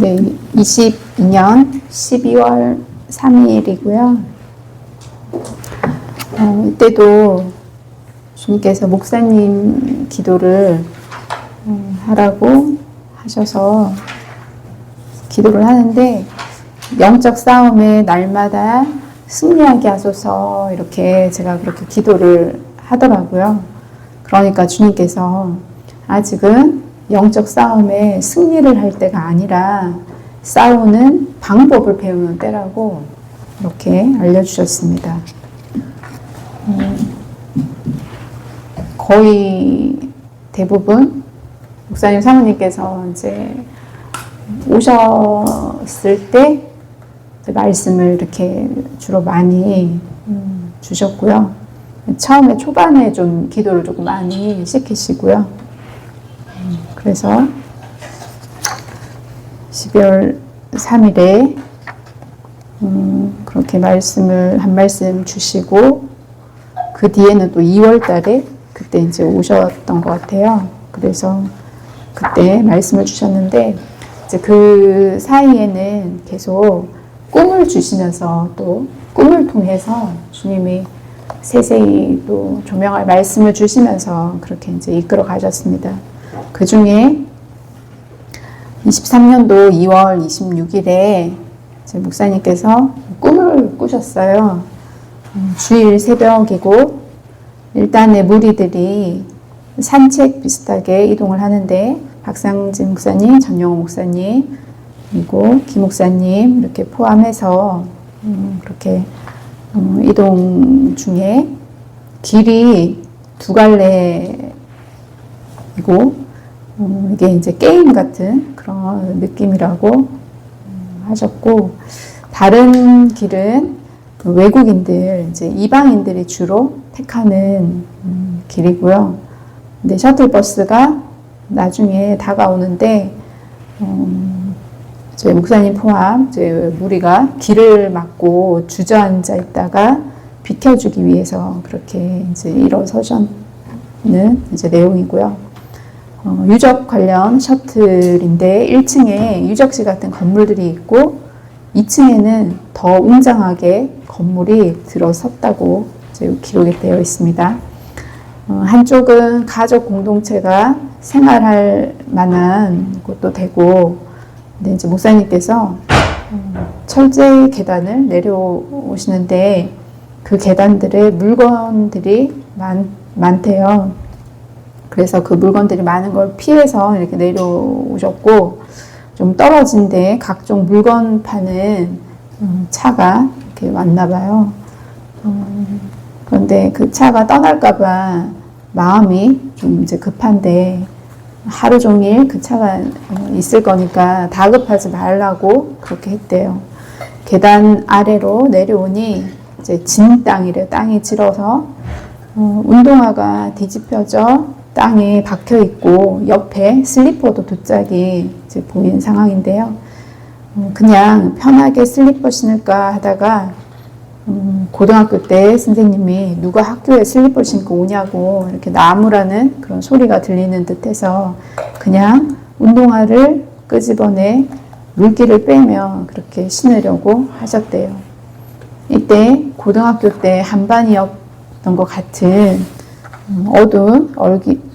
네, 22년 12월 3일이고요. 이때도 주님께서 목사님 기도를 하라고 하셔서 기도를 하는데, 영적 싸움에 날마다 승리하게 하소서, 이렇게 제가 그렇게 기도를 하더라고요. 그러니까 주님께서 아직은 영적 싸움에 승리를 할 때가 아니라 싸우는 방법을 배우는 때라고 이렇게 알려주셨습니다. 거의 대부분 목사님 사모님께서 이제 오셨을 때 말씀을 이렇게 주로 많이 주셨고요. 처음에 초반에 좀 기도를 조금 많이 시키시고요. 그래서 12월 3일에 그렇게 한 말씀 주시고, 그 뒤에는 또 2월 달에 그때 이제 오셨던 것 같아요. 그래서 그때 말씀을 주셨는데, 이제 그 사이에는 계속 꿈을 주시면서 또 꿈을 통해서 주님이 세세히 또 조명할 말씀을 주시면서 그렇게 이제 이끌어 가셨습니다. 그 중에 23년도 2월 26일에 제 목사님께서 꿈을 꾸셨어요. 주일 새벽이고 일단의 무리들이 산책 비슷하게 이동을 하는데, 박상진 목사님, 전영호 목사님, 그리고 김 목사님 이렇게 포함해서 그렇게 이동 중에 길이 두 갈래이고, 이게 이제 게임 같은 그런 느낌이라고 하셨고, 다른 길은 외국인들, 이제 이방인들이 주로 택하는 길이고요. 근데 셔틀버스가 나중에 다가오는데, 저희 목사님 포함 저희 무리가 길을 막고 주저앉아 있다가 비켜주기 위해서 그렇게 이제 일어서셨는 이제 내용이고요. 유적 관련 셔틀인데 1층에 유적지 같은 건물들이 있고 2층에는 더 웅장하게 건물이 들어섰다고 이제 기록이 되어 있습니다. 한쪽은 가족 공동체가 생활할 만한 곳도 되고, 근데 이제 목사님께서 철제 계단을 내려오시는데 그 계단들에 물건들이 많대요. 그래서 그 물건들이 많은 걸 피해서 이렇게 내려오셨고, 좀 떨어진 데 각종 물건 파는 차가 이렇게 왔나 봐요. 그런데 그 차가 떠날까봐 마음이 좀 이제 급한데, 하루 종일 그 차가 있을 거니까 다급하지 말라고 그렇게 했대요. 계단 아래로 내려오니 이제 진 땅이래요. 땅이 질어서 운동화가 뒤집혀져 땅에 박혀 있고 옆에 슬리퍼도 두 짝이 이제 보이는 상황인데요. 그냥 편하게 슬리퍼 신을까 하다가 고등학교 때 선생님이 누가 학교에 슬리퍼 신고 오냐고 이렇게 나무라는 그런 소리가 들리는 듯해서 그냥 운동화를 끄집어내 물기를 빼며 그렇게 신으려고 하셨대요. 이때 고등학교 때 한반이었던 것 같은 어두운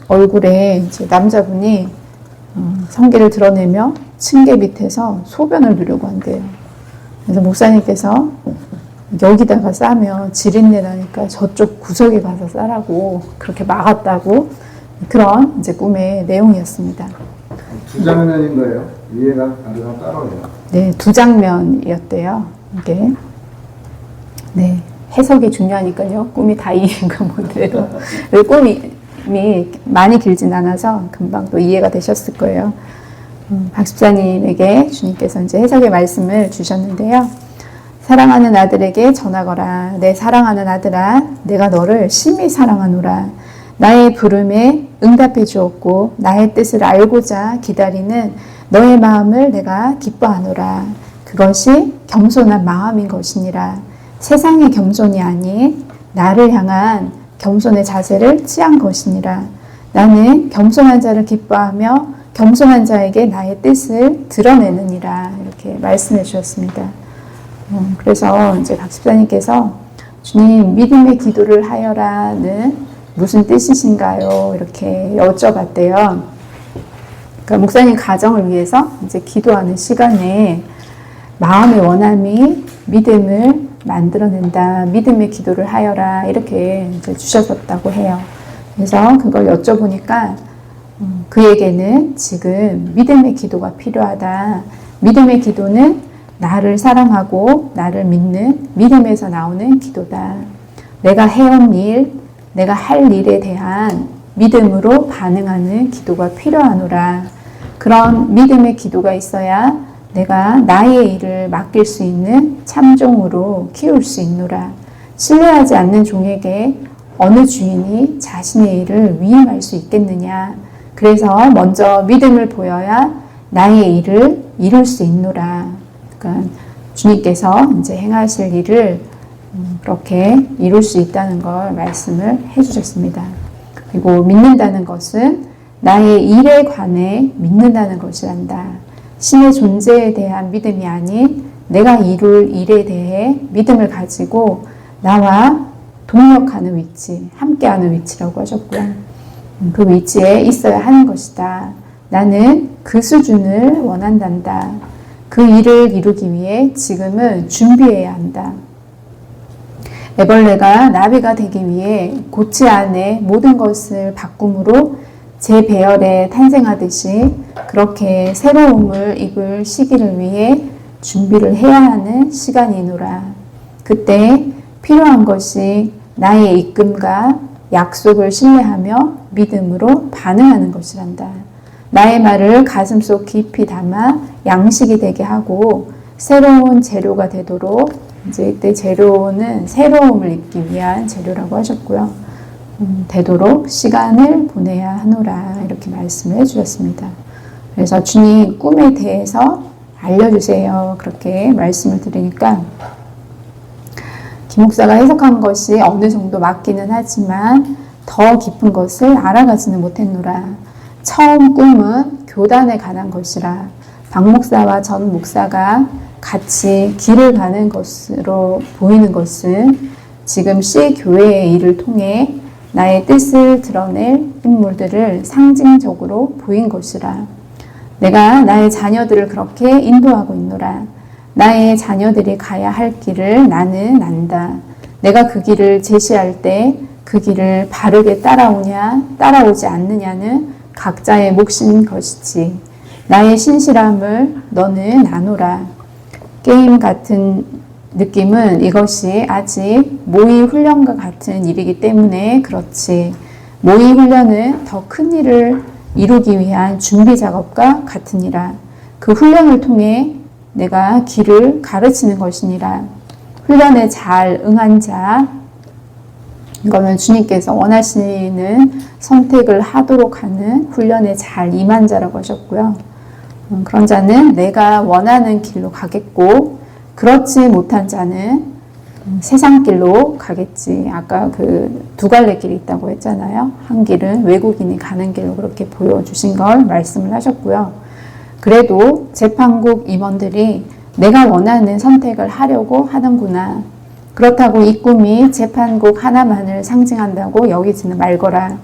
얼굴에 이제 남자분이 성기를 드러내며 층계 밑에서 소변을 누려고 한대요. 그래서 목사님께서 여기다가 싸면 지린내 나니까 저쪽 구석에 가서 싸라고 그렇게 막았다고, 그런 이제 꿈의 내용이었습니다. 두 장면인 거예요? 위에가 아래가 따로요? 네, 두 장면이었대요. 이게 네, 해석이 중요하니까요. 꿈이 다 이해가 못해도 꿈이 많이 길진 않아서 금방 또 이해가 되셨을 거예요. 박 집사님에게 주님께서 이제 해석의 말씀을 주셨는데요. 사랑하는 아들에게 전하거라. 내 사랑하는 아들아, 내가 너를 심히 사랑하노라. 나의 부름에 응답해 주었고 나의 뜻을 알고자 기다리는 너의 마음을 내가 기뻐하노라. 그것이 겸손한 마음인 것이니라. 세상의 겸손이 아닌 나를 향한 겸손의 자세를 취한 것이니라. 나는 겸손한 자를 기뻐하며 겸손한 자에게 나의 뜻을 드러내느니라 이렇게 말씀해 주셨습니다. 그래서 이제 박 집사님께서 주님 믿음의 기도를 하여라는 무슨 뜻이신가요? 이렇게 여쭤봤대요. 그러니까 목사님 가정을 위해서 이제 기도하는 시간에 마음의 원함이 믿음을 만들어낸다. 믿음의 기도를 하여라. 이렇게 이제 주셨었다고 해요. 그래서 그걸 여쭤보니까 그에게는 지금 믿음의 기도가 필요하다. 믿음의 기도는 나를 사랑하고 나를 믿는 믿음에서 나오는 기도다. 내가 해온 일, 내가 할 일에 대한 믿음으로 반응하는 기도가 필요하노라. 그런 믿음의 기도가 있어야 내가 나의 일을 맡길 수 있는 참종으로 키울 수 있노라. 신뢰하지 않는 종에게 어느 주인이 자신의 일을 위임할 수 있겠느냐. 그래서 먼저 믿음을 보여야 나의 일을 이룰 수 있노라. 그러니까 주님께서 이제 행하실 일을 그렇게 이룰 수 있다는 걸 말씀을 해주셨습니다. 그리고 믿는다는 것은 나의 일에 관해 믿는다는 것이란다. 신의 존재에 대한 믿음이 아닌 내가 이룰 일에 대해 믿음을 가지고 나와 동력하는 위치, 함께하는 위치라고 하셨고요. 그 위치에 있어야 하는 것이다. 나는 그 수준을 원한단다. 그 일을 이루기 위해 지금은 준비해야 한다. 애벌레가 나비가 되기 위해 고치 안에 모든 것을 바꿈으로 제 배열에 탄생하듯이 그렇게 새로움을 입을 시기를 위해 준비를 해야 하는 시간이노라. 그때 필요한 것이 나의 이끔과 약속을 신뢰하며 믿음으로 반응하는 것이란다. 나의 말을 가슴속 깊이 담아 양식이 되게 하고 새로운 재료가 되도록, 이제 이때 재료는 새로움을 입기 위한 재료라고 하셨고요. 되도록 시간을 보내야 하노라 이렇게 말씀을 해주셨습니다. 그래서 주님 꿈에 대해서 알려주세요 그렇게 말씀을 드리니까 김 목사가 해석한 것이 어느 정도 맞기는 하지만 더 깊은 것을 알아가지는 못했노라. 처음 꿈은 교단에 관한 것이라. 박 목사와 전 목사가 같이 길을 가는 것으로 보이는 것은 지금 C 교회의 일을 통해 나의 뜻을 드러낼 인물들을 상징적으로 보인 것이라. 내가 나의 자녀들을 그렇게 인도하고 있노라. 나의 자녀들이 가야 할 길을 나는 안다. 내가 그 길을 제시할 때 그 길을 바르게 따라오냐 따라오지 않느냐는 각자의 몫인 것이지. 나의 신실함을 너는 아노라. 게임 같은 느낌은 이것이 아직 모의 훈련과 같은 일이기 때문에 그렇지. 모의 훈련은 더 큰 일을 이루기 위한 준비 작업과 같으니라. 그 훈련을 통해 내가 길을 가르치는 것이니라. 훈련에 잘 응한 자, 이거는 주님께서 원하시는 선택을 하도록 하는 훈련에 잘 임한 자라고 하셨고요. 그런 자는 내가 원하는 길로 가겠고 그렇지 못한 자는 세상 길로 가겠지. 아까 그 두 갈래 길이 있다고 했잖아요. 한 길은 외국인이 가는 길로 그렇게 보여주신 걸 말씀을 하셨고요. 그래도 재판국 임원들이 내가 원하는 선택을 하려고 하는구나. 그렇다고 이 꿈이 재판국 하나만을 상징한다고 여기지는 말거라.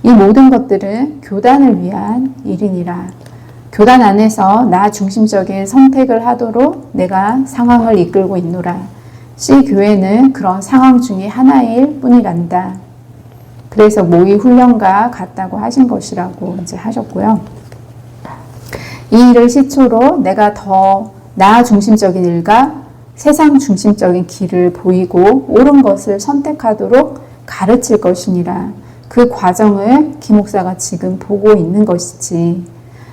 이 모든 것들은 교단을 위한 일이니라. 교단 안에서 나 중심적인 선택을 하도록 내가 상황을 이끌고 있노라. C교회는 그런 상황 중에 하나일 뿐이란다. 그래서 모의 훈련과 같다고 하신 것이라고 이제 하셨고요. 이 일을 시초로 내가 더 나 중심적인 일과 세상 중심적인 길을 보이고 옳은 것을 선택하도록 가르칠 것이니라. 그 과정을 김 목사가 지금 보고 있는 것이지.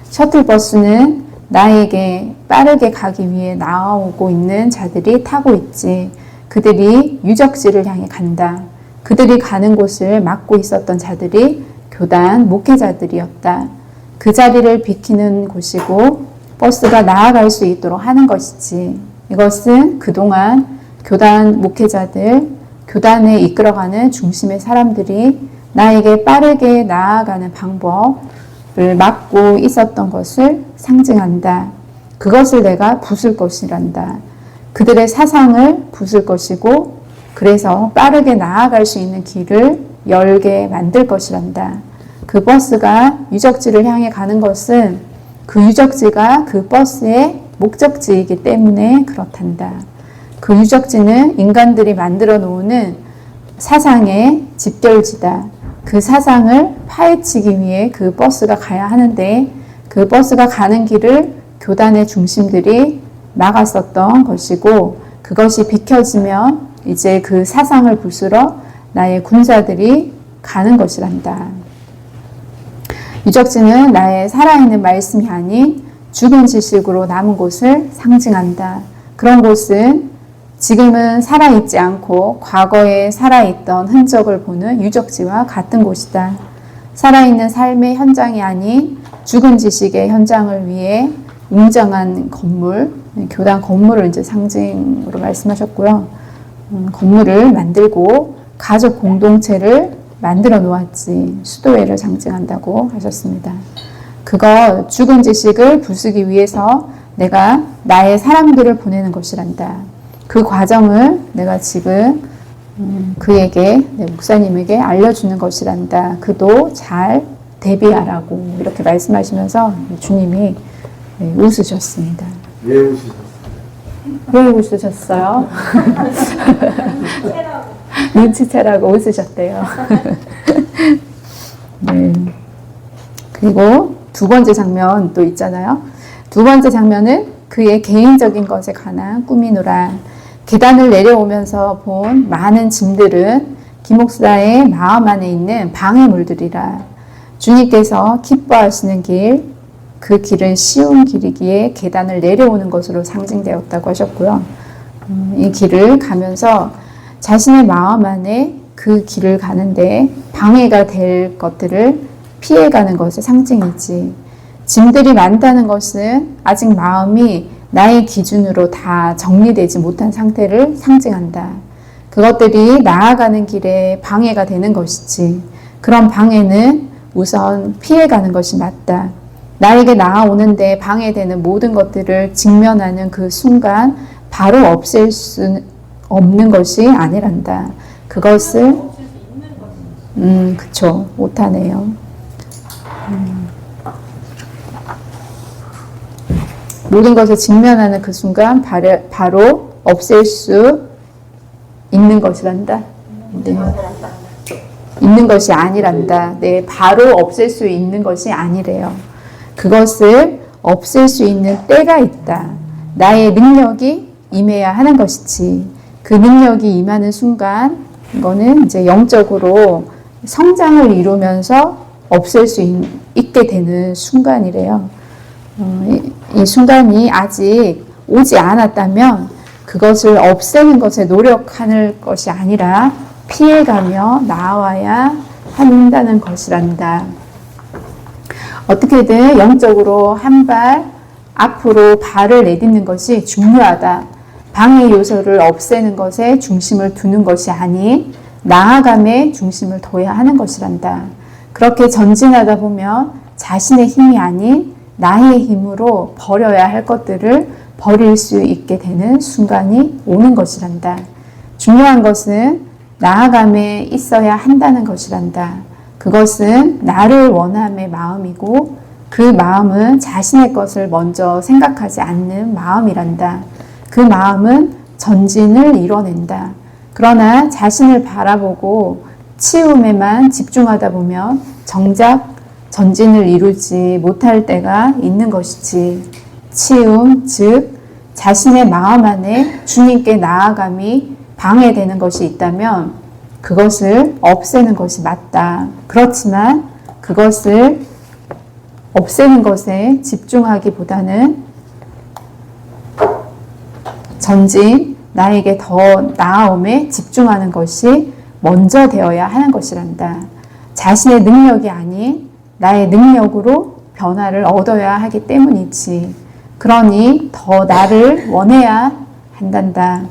셔틀버스는 나에게 빠르게 가기 위해 나오고 있는 자들이 타고 있지. 그들이 유적지를 향해 간다. 그들이 가는 곳을 막고 있었던 자들이 교단 목회자들이었다. 그 자리를 비키는 곳이고 버스가 나아갈 수 있도록 하는 것이지. 이것은 그동안 교단 목회자들, 교단에 이끌어가는 중심의 사람들이 나에게 빠르게 나아가는 방법, 막고 있었던 것을 상징한다. 그것을 내가 부술 것이란다. 그들의 사상을 부술 것이고 그래서 빠르게 나아갈 수 있는 길을 열게 만들 것이란다. 그 버스가 유적지를 향해 가는 것은 그 유적지가 그 버스의 목적지이기 때문에 그렇단다. 그 유적지는 인간들이 만들어 놓는 사상의 집결지다. 그 사상을 파헤치기 위해 그 버스가 가야 하는데 그 버스가 가는 길을 교단의 중심들이 막았었던 것이고 그것이 비켜지면 이제 그 사상을 부수러 나의 군사들이 가는 것이란다. 유적지는 나의 살아있는 말씀이 아닌 죽은 지식으로 남은 곳을 상징한다. 그런 곳은 지금은 살아있지 않고 과거에 살아있던 흔적을 보는 유적지와 같은 곳이다. 살아있는 삶의 현장이 아닌 죽은 지식의 현장을 위해 웅장한 건물, 교단 건물을 이제 상징으로 말씀하셨고요. 건물을 만들고 가족 공동체를 만들어 놓았지. 수도회를 상징한다고 하셨습니다. 그거 죽은 지식을 부수기 위해서 내가 나의 사람들을 보내는 것이란다. 그 과정을 내가 지금 그에게, 내 목사님에게 알려주는 것이란다. 그도 잘 대비하라고 이렇게 말씀하시면서 주님이 웃으셨습니다. 왜 웃으셨어요? 왜 웃으셨어요? 눈치채라고 웃으셨대요. 네. 그리고 두 번째 장면 또 있잖아요. 두 번째 장면은 그의 개인적인 것에 관한 꿈이노라. 계단을 내려오면서 본 많은 짐들은 김목사의 마음 안에 있는 방해물들이라. 주님께서 기뻐하시는 길, 그 길은 쉬운 길이기에 계단을 내려오는 것으로 상징되었다고 하셨고요. 이 길을 가면서 자신의 마음 안에 그 길을 가는데 방해가 될 것들을 피해가는 것의 상징이지. 짐들이 많다는 것은 아직 마음이 나의 기준으로 다 정리되지 못한 상태를 상징한다. 그것들이 나아가는 길에 방해가 되는 것이지. 그런 방해는 우선 피해가는 것이 맞다. 나에게 나아오는데 방해되는 모든 것들을 직면하는 그 순간 바로 없앨 수 없는 것이 아니란다. 그것을 그쵸. 못하네요. 모든 것을 직면하는 그 순간 바로 없앨 수 있는 것이란다. 네. 있는 것이 아니란다. 네, 바로 없앨 수 있는 것이 아니래요. 그것을 없앨 수 있는 때가 있다. 나의 능력이 임해야 하는 것이지. 그 능력이 임하는 순간, 이거는 이제 영적으로 성장을 이루면서 없앨 수 있게 되는 순간이래요. 이 순간이 아직 오지 않았다면 그것을 없애는 것에 노력하는 것이 아니라 피해가며 나아와야 한다는 것이란다. 어떻게든 영적으로 한 발 앞으로 발을 내딛는 것이 중요하다. 방해 요소를 없애는 것에 중심을 두는 것이 아닌 나아감에 중심을 둬야 하는 것이란다. 그렇게 전진하다 보면 자신의 힘이 아닌 나의 힘으로 버려야 할 것들을 버릴 수 있게 되는 순간이 오는 것이란다. 중요한 것은 나아감에 있어야 한다는 것이란다. 그것은 나를 원함의 마음이고 그 마음은 자신의 것을 먼저 생각하지 않는 마음이란다. 그 마음은 전진을 이뤄낸다. 그러나 자신을 바라보고 치움에만 집중하다 보면 정작 전진을 이루지 못할 때가 있는 것이지. 치움, 즉 자신의 마음 안에 주님께 나아감이 방해되는 것이 있다면 그것을 없애는 것이 맞다. 그렇지만 그것을 없애는 것에 집중하기보다는 전진, 나에게 더 나아옴에 집중하는 것이 먼저 되어야 하는 것이란다. 자신의 능력이 아닌 나의 능력으로 변화를 얻어야 하기 때문이지. 그러니 더 나를 원해야 한단다.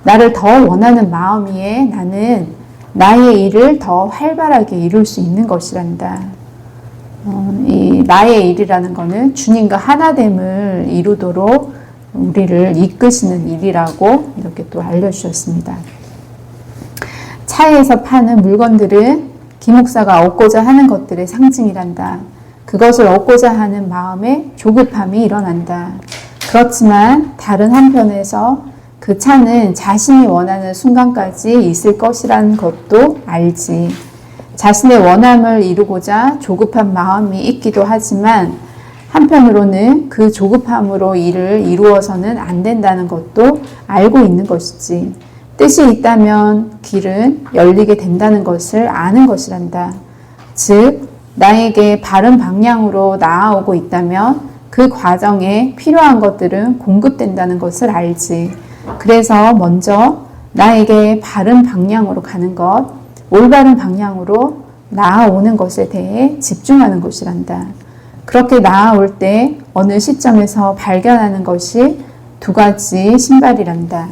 나를 더 원하는 마음이에 나는 나의 일을 더 활발하게 이룰 수 있는 것이란다. 이 나의 일이라는 거는 주님과 하나됨을 이루도록 우리를 이끄시는 일이라고 이렇게 또 알려주셨습니다. 차에서 파는 물건들은 김목사가 얻고자 하는 것들의 상징이란다. 그것을 얻고자 하는 마음에 조급함이 일어난다. 그렇지만 다른 한편에서 그 차는 자신이 원하는 순간까지 있을 것이라는 것도 알지. 자신의 원함을 이루고자 조급한 마음이 있기도 하지만 한편으로는 그 조급함으로 일을 이루어서는 안 된다는 것도 알고 있는 것이지. 뜻이 있다면 길은 열리게 된다는 것을 아는 것이란다. 즉, 나에게 바른 방향으로 나아오고 있다면 그 과정에 필요한 것들은 공급된다는 것을 알지. 그래서 먼저 나에게 바른 방향으로 가는 것, 올바른 방향으로 나아오는 것에 대해 집중하는 것이란다. 그렇게 나아올 때 어느 시점에서 발견하는 것이 두 가지 신발이란다.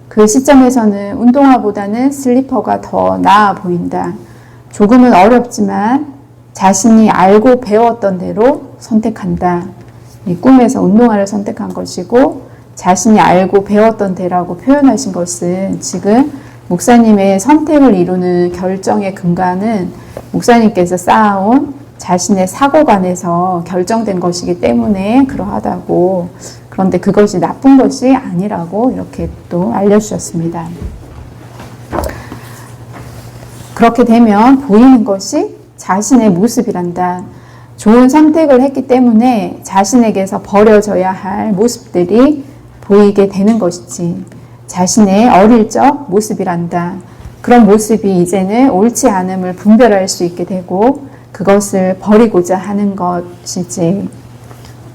그 시점에서는 운동화보다는 슬리퍼가 더 나아 보인다. 조금은 어렵지만 자신이 알고 배웠던 대로 선택한다. 이 꿈에서 운동화를 선택한 것이고 자신이 알고 배웠던 대라고 표현하신 것은 지금 목사님의 선택을 이루는 결정의 근간은 목사님께서 쌓아온 자신의 사고관에서 결정된 것이기 때문에 그러하다고, 그런데 그것이 나쁜 것이 아니라고 이렇게 또 알려주셨습니다. 그렇게 되면 보이는 것이 자신의 모습이란다. 좋은 선택을 했기 때문에 자신에게서 버려져야 할 모습들이 보이게 되는 것이지. 자신의 어릴 적 모습이란다. 그런 모습이 이제는 옳지 않음을 분별할 수 있게 되고 그것을 버리고자 하는 것이지.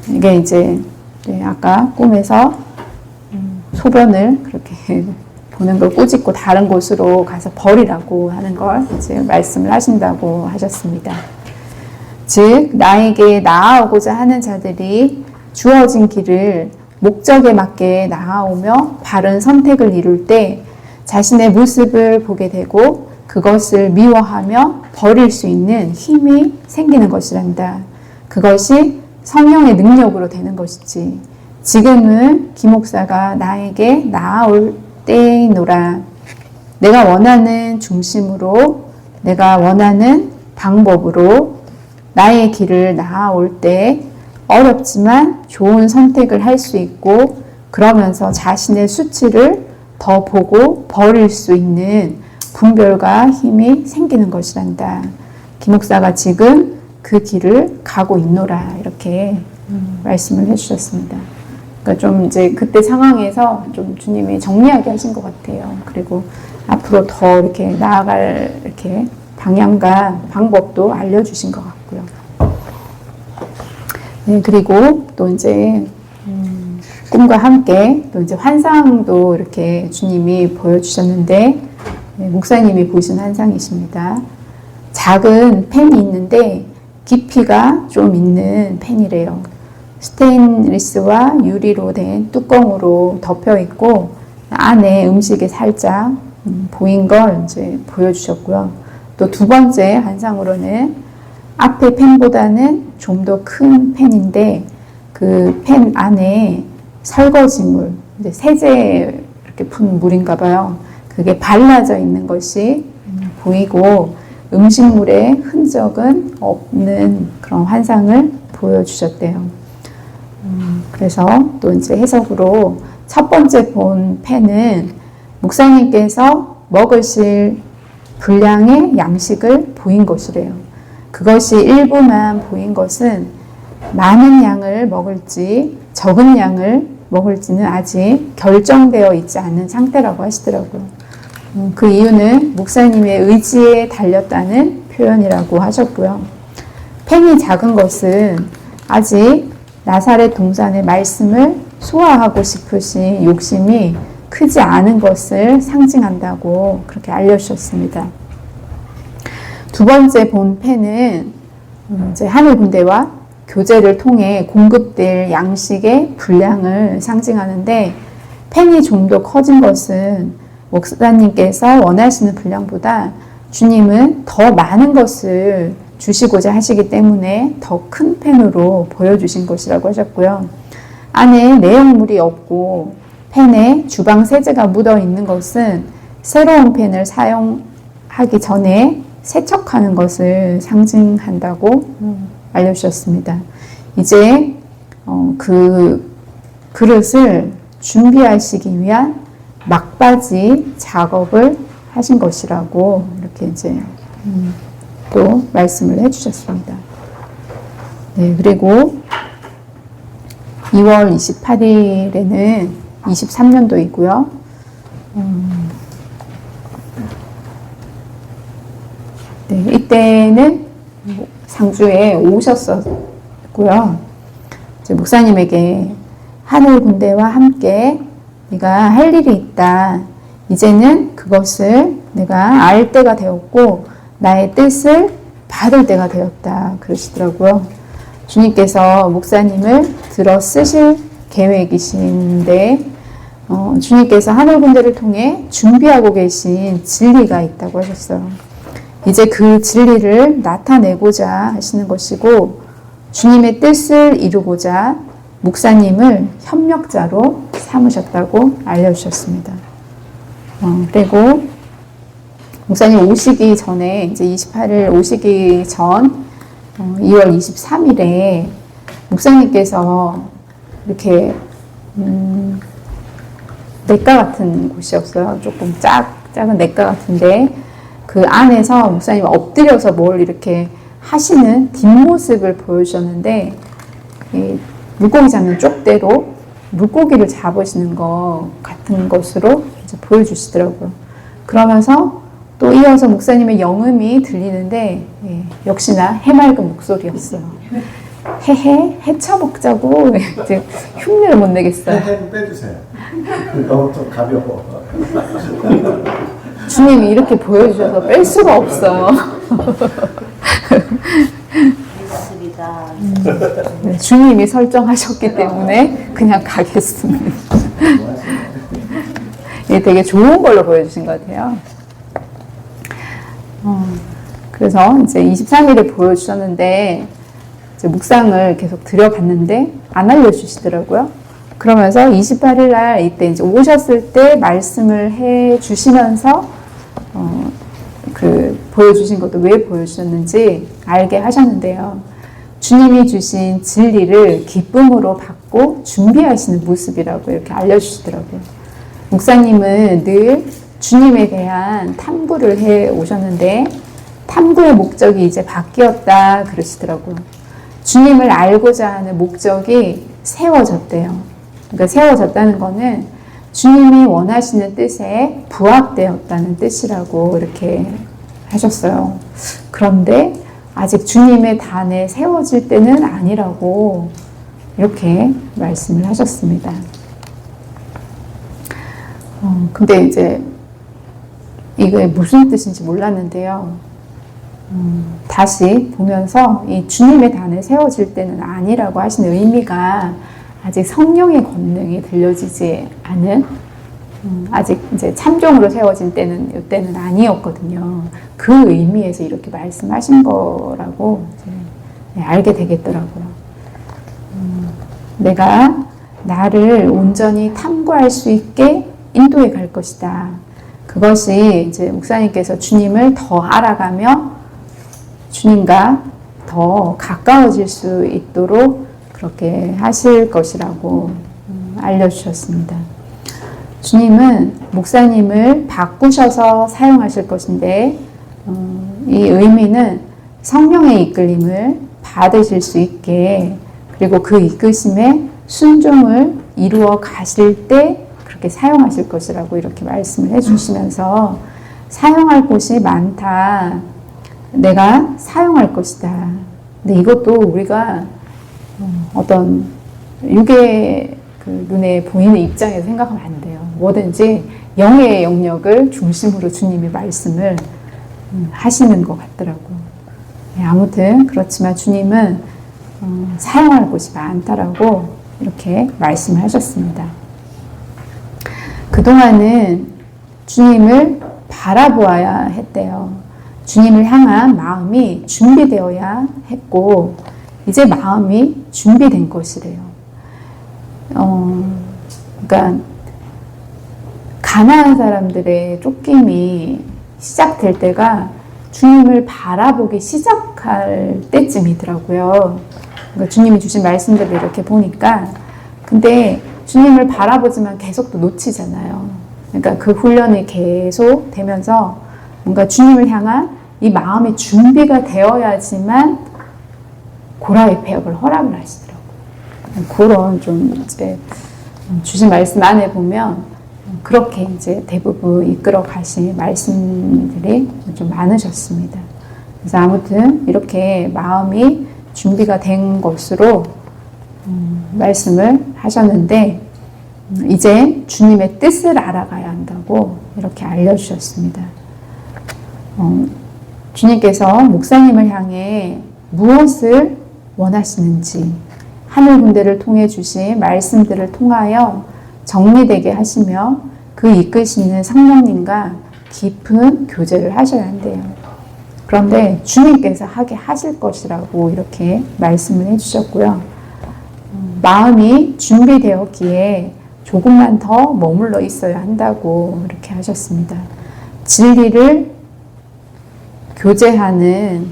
이게 이제 아까 꿈에서 소변을 그렇게 보는 걸 꾸짖고 다른 곳으로 가서 버리라고 하는 걸 이제 말씀을 하신다고 하셨습니다. 즉, 나에게 나아오고자 하는 자들이 주어진 길을 목적에 맞게 나아오며 바른 선택을 이룰 때 자신의 모습을 보게 되고 그것을 미워하며 버릴 수 있는 힘이 생기는 것이란다. 그것이 성령의 능력으로 되는 것이지. 지금은 김목사가 나에게 나아올 때이노라. 내가 원하는 중심으로, 내가 원하는 방법으로 나의 길을 나아올 때 어렵지만 좋은 선택을 할 수 있고 그러면서 자신의 수치를 더 보고 버릴 수 있는 분별과 힘이 생기는 것이란다. 김목사가 지금 그 길을 가고 있노라 이렇게 말씀을 해주셨습니다. 그러니까 좀 이제 그때 상황에서 좀 주님이 정리하게 하신 것 같아요. 그리고 앞으로 더 이렇게 나아갈 이렇게 방향과 방법도 알려주신 것 같고요. 네, 그리고 또 이제 꿈과 함께 또 이제 환상도 이렇게 주님이 보여주셨는데 네, 목사님이 보신 환상이십니다. 작은 펜이 있는데 깊이가 좀 있는 펜이래요. 스테인리스와 유리로 된 뚜껑으로 덮여 있고 안에 음식이 살짝 보인 걸 이제 보여주셨고요. 또 두 번째 환상으로는 앞에 펜보다는 좀 더 큰 펜인데 그 펜 안에 설거지물, 이제 세제 이렇게 푼 물인가 봐요. 그게 발라져 있는 것이 보이고 음식물의 흔적은 없는 그런 환상을 보여주셨대요. 그래서 또 이제 해석으로 첫 번째 본 펜은 목사님께서 먹으실 분량의 양식을 보인 것이래요. 그것이 일부만 보인 것은 많은 양을 먹을지 적은 양을 먹을지는 아직 결정되어 있지 않은 상태라고 하시더라고요. 그 이유는 목사님의 의지에 달렸다는 표현이라고 하셨고요. 펜이 작은 것은 아직 나사렛 동산의 말씀을 소화하고 싶으신 욕심이 크지 않은 것을 상징한다고 그렇게 알려주셨습니다. 두 번째 본 펜은 이제 하늘 군대와 교제를 통해 공급될 양식의 분량을 상징하는데 펜이 좀 더 커진 것은 목사님께서 원하시는 분량보다 주님은 더 많은 것을 주시고자 하시기 때문에 더 큰 펜으로 보여주신 것이라고 하셨고요. 안에 내용물이 없고 펜에 주방 세제가 묻어 있는 것은 새로운 펜을 사용하기 전에 세척하는 것을 상징한다고 알려주셨습니다. 이제 그 그릇을 준비하시기 위한 막바지 작업을 하신 것이라고 이렇게 이제 또 말씀을 해주셨습니다. 네, 그리고 2월 28일에는 23년도이고요. 네, 이때는 상주에 오셨었고요. 이제 목사님에게 하늘 군대와 함께 네가 할 일이 있다. 이제는 그것을 내가 알 때가 되었고 나의 뜻을 받을 때가 되었다. 그러시더라고요. 주님께서 목사님을 들어 쓰실 계획이신데 주님께서 하늘 군대를 통해 준비하고 계신 진리가 있다고 하셨어요. 이제 그 진리를 나타내고자 하시는 것이고 주님의 뜻을 이루고자 목사님을 협력자로 삼으셨다고 알려주셨습니다. 그리고 목사님 오시기 전에 이제 28일 오시기 전 2월 23일에 목사님께서 이렇게 냇가 같은 곳이었어요. 조금 작은 냇가 같은데 그 안에서 목사님 엎드려서 뭘 이렇게 하시는 뒷모습을 보여주셨는데 물고기 잡는 쪽대로 물고기를 잡으시는 것 같은 것으로 이제 보여주시더라고요. 그러면서 또 이어서 목사님의 영음이 들리는데 역시나 해맑은 목소리였어요. 해해 헤쳐먹자고 이제 흉내를 못 내겠어요. 해는 빼주세요. 너무 좀 가벼워. 주님이 이렇게 보여주셔서 뺄 수가 없어요. 네, 주님이 설정하셨기 때문에 그냥 가겠습니다. 되게 좋은 걸로 보여주신 것 같아요. 그래서 이제 23일에 보여주셨는데 이제 묵상을 계속 들여봤는데 안 알려주시더라고요. 그러면서 28일 날 이때 이제 오셨을 때 말씀을 해 주시면서 그 보여주신 것도 왜 보여주셨는지 알게 하셨는데요. 주님이 주신 진리를 기쁨으로 받고 준비하시는 모습이라고 이렇게 알려주시더라고요. 목사님은 늘 주님에 대한 탐구를 해 오셨는데 탐구의 목적이 이제 바뀌었다 그러시더라고요. 주님을 알고자 하는 목적이 세워졌대요. 그러니까 세워졌다는 거는 주님이 원하시는 뜻에 부합되었다는 뜻이라고 이렇게 하셨어요. 그런데 아직 주님의 단에 세워질 때는 아니라고 이렇게 말씀을 하셨습니다. 근데 이제 이게 무슨 뜻인지 몰랐는데요. 다시 보면서 이 주님의 단에 세워질 때는 아니라고 하시는 의미가 아직 성령의 권능이 들려지지 않은 아직 이제 참종으로 세워진 때는 이때는 아니었거든요. 그 의미에서 이렇게 말씀하신 거라고 이제 알게 되겠더라고요. 내가 나를 온전히 탐구할 수 있게 인도해 갈 것이다. 그것이 이제 목사님께서 주님을 더 알아가며 주님과 더 가까워질 수 있도록 그렇게 하실 것이라고 알려주셨습니다. 주님은 목사님을 바꾸셔서 사용하실 것인데 이 의미는 성령의 이끌림을 받으실 수 있게 그리고 그 이끄심에 순종을 이루어 가실 때 그렇게 사용하실 것이라고 이렇게 말씀을 해주시면서 사용할 곳이 많다. 내가 사용할 것이다. 근데 이것도 우리가 어떤 육의 그 눈에 보이는 입장에서 생각하면 안 돼요. 뭐든지 영의 영역을 중심으로 주님이 말씀을 하시는 것 같더라고요. 아무튼 그렇지만 주님은 사용할 곳이 많다라고 이렇게 말씀을 하셨습니다. 그동안은 주님을 바라보아야 했대요. 주님을 향한 마음이 준비되어야 했고 이제 마음이 준비된 것이래요. 그러니까 가나안 사람들의 쫓김이 시작될 때가 주님을 바라보기 시작할 때쯤이더라고요. 그러니까 주님이 주신 말씀들을 이렇게 보니까 근데 주님을 바라보지만 계속 또 놓치잖아요. 그러니까 그 훈련이 계속 되면서 뭔가 주님을 향한 이 마음의 준비가 되어야지만 고라의 폐역을 허락을 하시더라고요. 그런 좀 이제 주신 말씀 안에 보면 그렇게 이제 대부분 이끌어 가신 말씀들이 좀 많으셨습니다. 그래서 아무튼 이렇게 마음이 준비가 된 것으로 말씀을 하셨는데 이제 주님의 뜻을 알아가야 한다고 이렇게 알려주셨습니다. 주님께서 목사님을 향해 무엇을 원하시는지 하늘 군대를 통해 주신 말씀들을 통하여 정리되게 하시며 그 이끄시는 성령님과 깊은 교제를 하셔야 한대요. 그런데 주님께서 하게 하실 것이라고 이렇게 말씀을 해주셨고요. 마음이 준비되었기에 조금만 더 머물러 있어야 한다고 이렇게 하셨습니다. 진리를 교제하는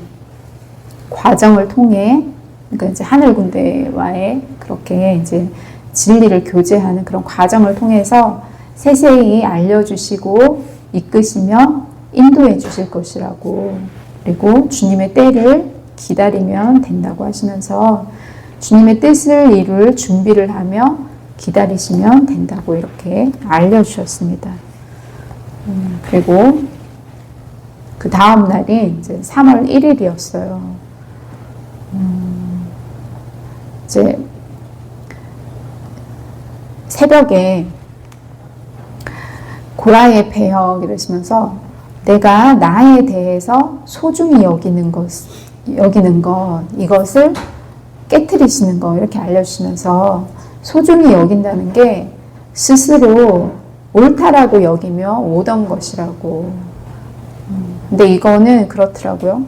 과정을 통해, 그러니까 이제 하늘 군대와의 그렇게 이제 진리를 교제하는 그런 과정을 통해서 세세히 알려주시고 이끄시며 인도해 주실 것이라고, 그리고 주님의 때를 기다리면 된다고 하시면서 주님의 뜻을 이룰 준비를 하며 기다리시면 된다고 이렇게 알려주셨습니다. 그리고 그 다음 날이 이제 3월 1일이었어요. 이제 새벽에 고라의 폐역 이러시면서 내가 나에 대해서 소중히 여기는 것, 이것을 깨트리시는 거 이렇게 알려주시면서 소중히 여긴다는 게 스스로 옳다라고 여기며 오던 것이라고. 근데 이거는 그렇더라고요.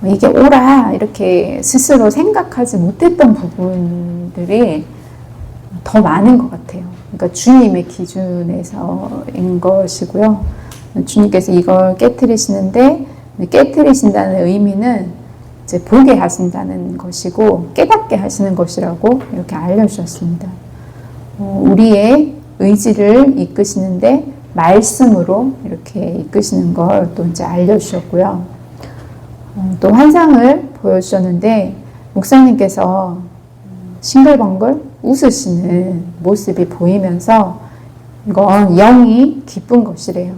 이게 옳아 이렇게 스스로 생각하지 못했던 부분들이 더 많은 것 같아요. 그러니까 주님의 기준에서인 것이고요. 주님께서 이걸 깨트리시는데 깨트리신다는 의미는 이제 보게 하신다는 것이고 깨닫게 하시는 것이라고 이렇게 알려주셨습니다. 우리의 의지를 이끄시는데 말씀으로 이렇게 이끄시는 걸 또 이제 알려주셨고요. 또 환상을 보여주셨는데 목사님께서 싱글벙글 웃으시는 모습이 보이면서 이건 영이 기쁜 것이래요.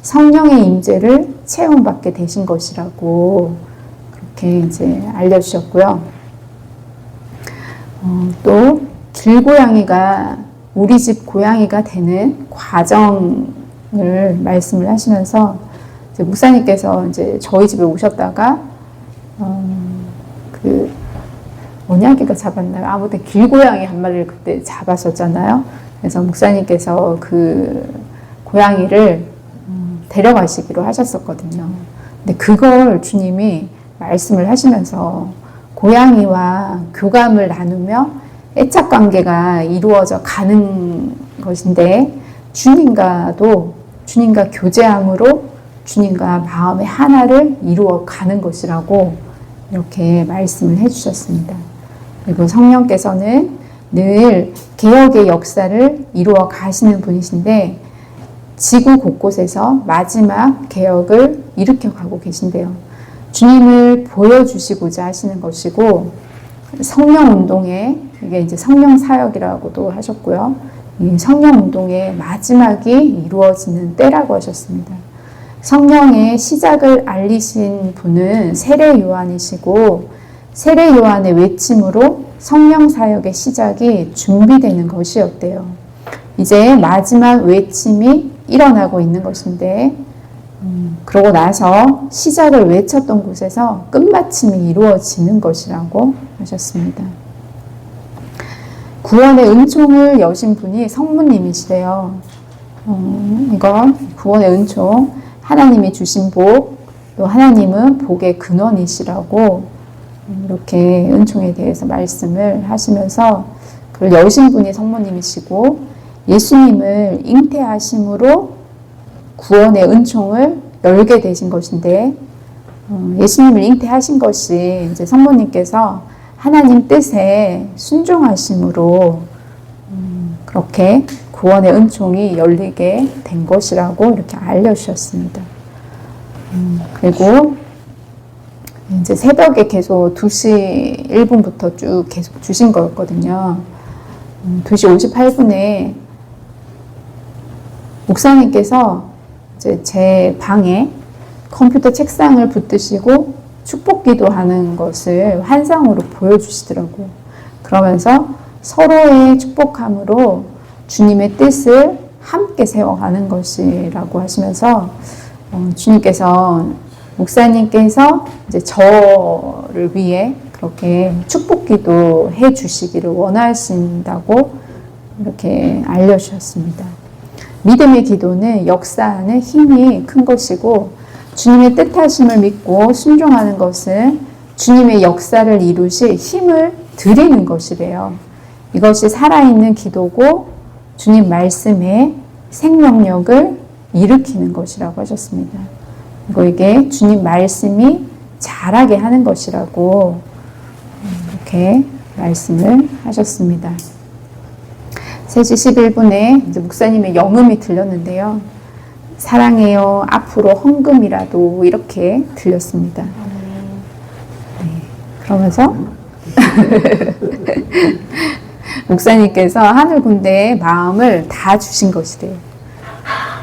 성령의 임재를 체험받게 되신 것이라고 그렇게 이제 알려주셨고요. 또 길고양이가 우리 집 고양이가 되는 과정을 말씀을 하시면서 이제 목사님께서 이제 저희 집에 오셨다가 그 언약이가 잡았나요? 아무튼 길고양이 한 마리를 그때 잡았었잖아요. 그래서 목사님께서 그 고양이를 데려가시기로 하셨었거든요. 근데 그걸 주님이 말씀을 하시면서 고양이와 교감을 나누며 애착 관계가 이루어져 가는 것인데 주님과 교제함으로 주님과 마음의 하나를 이루어 가는 것이라고 이렇게 말씀을 해주셨습니다. 그리고 성령께서는 늘 개혁의 역사를 이루어 가시는 분이신데 지구 곳곳에서 마지막 개혁을 일으켜 가고 계신데요. 주님을 보여주시고자 하시는 것이고 성령 운동에 이게 이제 성령 사역이라고도 하셨고요. 이 성령 운동의 마지막이 이루어지는 때라고 하셨습니다. 성령의 시작을 알리신 분은 세례 요한이시고 세례 요한의 외침으로 성령 사역의 시작이 준비되는 것이었대요. 이제 마지막 외침이 일어나고 있는 것인데 그러고 나서 시작을 외쳤던 곳에서 끝마침이 이루어지는 것이라고 하셨습니다. 구원의 은총을 여신 분이 성모님이시래요. 이건 구원의 은총, 하나님이 주신 복, 또 또 하나님은 복의 근원이시라고 이렇게 은총에 대해서 말씀을 하시면서 그걸 여신분이 성모님이시고 예수님을 잉태하심으로 구원의 은총을 열게 되신 것인데 예수님을 잉태하신 것이 이제 성모님께서 하나님 뜻에 순종하심으로 그렇게 구원의 은총이 열리게 된 것이라고 이렇게 알려주셨습니다. 그리고 이제 새벽에 계속 2시 1분부터 쭉 계속 주신 거였거든요. 2시 58분에 목사님께서 이제 제 방에 컴퓨터 책상을 붙드시고 축복 기도하는 것을 환상으로 보여주시더라고요. 그러면서 서로의 축복함으로 주님의 뜻을 함께 세워가는 것이라고 하시면서 주님께서 목사님께서 이제 저를 위해 그렇게 축복 기도해 주시기를 원하신다고 이렇게 알려주셨습니다. 믿음의 기도는 역사하는 힘이 큰 것이고 주님의 뜻하심을 믿고 순종하는 것은 주님의 역사를 이루실 힘을 드리는 것이래요. 이것이 살아있는 기도고 주님 말씀의 생명력을 일으키는 것이라고 하셨습니다. 그리고 이게 주님 말씀이 자라게 하는 것이라고 이렇게 말씀을 하셨습니다. 3시 11분에 이제 목사님의 영음이 들렸는데요. 사랑해요. 앞으로 헌금이라도 이렇게 들렸습니다. 네, 그러면서 목사님께서 하늘 군대에 마음을 다 주신 것이래요.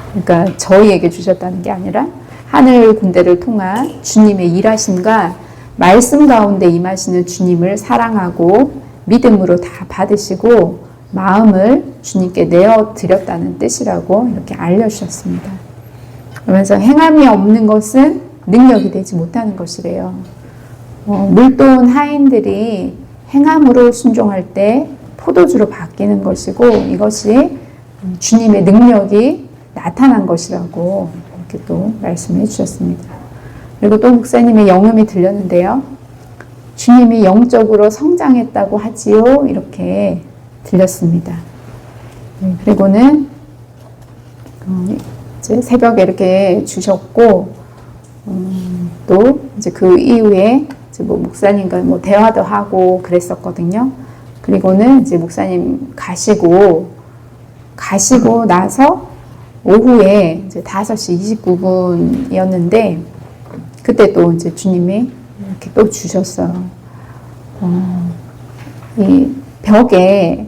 그러니까 저희에게 주셨다는 게 아니라 하늘 군대를 통한 주님의 일하심과 말씀 가운데 임하시는 주님을 사랑하고 믿음으로 다 받으시고 마음을 주님께 내어드렸다는 뜻이라고 이렇게 알려주셨습니다. 그러면서 행함이 없는 것은 능력이 되지 못하는 것이래요. 물도온 하인들이 행함으로 순종할 때 포도주로 바뀌는 것이고 이것이 주님의 능력이 나타난 것이라고 이렇게 또 말씀해 주셨습니다. 그리고 또 목사님의 영음이 들렸는데요. 주님이 영적으로 성장했다고 하지요. 이렇게 들렸습니다. 그리고는 이제 새벽에 이렇게 주셨고 또 이제 그 이후에 이제 뭐 목사님과 뭐 대화도 하고 그랬었거든요. 그리고는 이제 목사님 가시고 나서 오후에 이제 5시 29분이었는데 그때 또 이제 주님이 이렇게 또 주셨어요. 이 벽이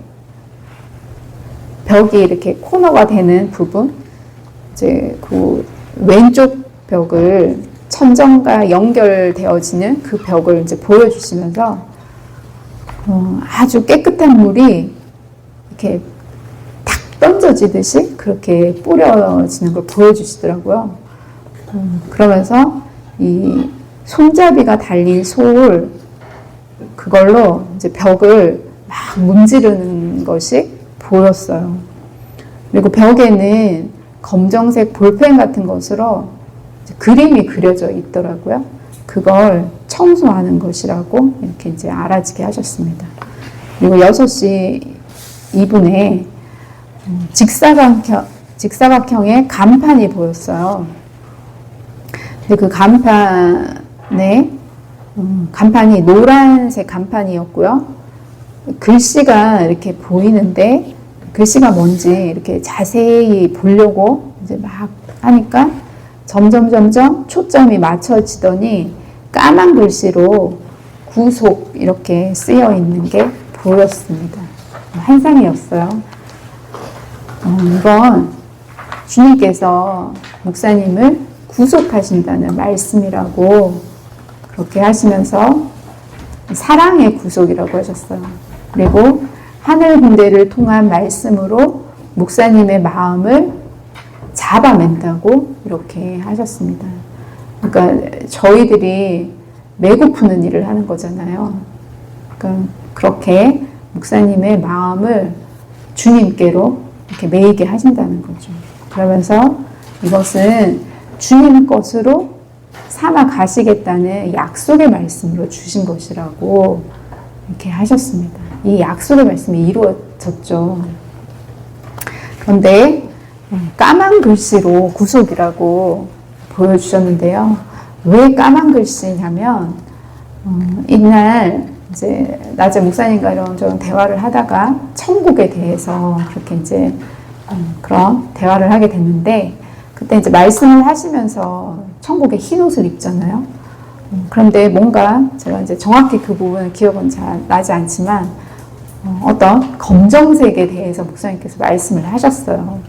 이렇게 코너가 되는 부분, 이제 그 왼쪽 벽을 천정과 연결되어지는 그 벽을 이제 보여주시면서 아주 깨끗한 물이 이렇게 탁 던져지듯이 그렇게 뿌려지는 걸 보여주시더라고요. 그러면서 이 손잡이가 달린 소울 그걸로 이제 벽을 막 문지르는 것이 보였어요. 그리고 벽에는 검정색 볼펜 같은 것으로 그림이 그려져 있더라고요. 그걸 청소하는 것이라고 이렇게 이제 알아지게 하셨습니다. 그리고 6시 2분에 직사각형의 간판이 보였어요. 근데 그 간판이 노란색 간판이었고요. 글씨가 이렇게 보이는데 글씨가 뭔지 이렇게 자세히 보려고 이제 막 하니까 점점 초점이 맞춰지더니 까만 글씨로 구속 이렇게 쓰여 있는 게 보였습니다. 환상이었어요. 이건 주님께서 목사님을 구속하신다는 말씀이라고 그렇게 하시면서 사랑의 구속이라고 하셨어요. 그리고 하늘 군대를 통한 말씀으로 목사님의 마음을 잡아맨다고 이렇게 하셨습니다. 그러니까 저희들이 메고 푸는 일을 하는 거잖아요. 그러니까 그렇게 목사님의 마음을 주님께로 이렇게 메이게 하신다는 거죠. 그러면서 이것은 주님 것으로 삼아 가시겠다는 약속의 말씀으로 주신 것이라고 이렇게 하셨습니다. 이 약속의 말씀이 이루어졌죠. 그런데 까만 글씨로 구속이라고 보여주셨는데요. 왜 까만 글씨냐면 이날 이제 낮에 목사님과 이런저런 대화를 하다가 천국에 대해서 그렇게 이제 그런 대화를 하게 됐는데 그때 이제 말씀을 하시면서 천국에 흰 옷을 입잖아요. 그런데 뭔가 제가 이제 정확히 그 부분은 기억은 잘 나지 않지만 어떤 검정색에 대해서 목사님께서 말씀을 하셨어요.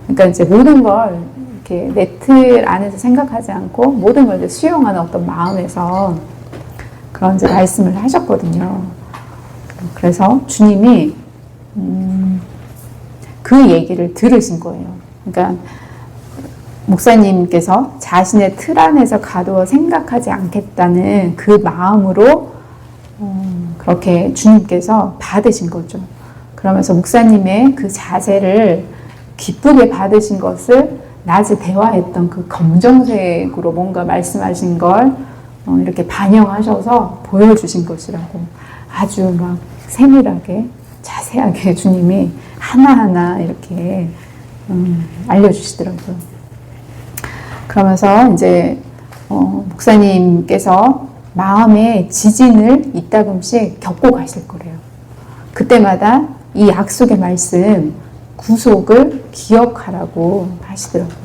그러니까 이제 모든 걸 이렇게 내 틀 안에서 생각하지 않고 모든 걸 이제 수용하는 어떤 마음에서 그런 이제 말씀을 하셨거든요. 그래서 주님이 그 얘기를 들으신 거예요. 그러니까 목사님께서 자신의 틀 안에서 가두어 생각하지 않겠다는 그 마음으로 그렇게 주님께서 받으신 거죠. 그러면서 목사님의 그 자세를 기쁘게 받으신 것을 낮에 대화했던 그 검정색으로 뭔가 말씀하신 걸 이렇게 반영하셔서 보여주신 것이라고 아주 막 세밀하게 자세하게 주님이 하나하나 이렇게 알려주시더라고요. 그러면서 이제 목사님께서 마음의 지진을 이따금씩 겪고 가실 거래요. 그때마다 이 약속의 말씀, 구속을 기억하라고 하시더라고요.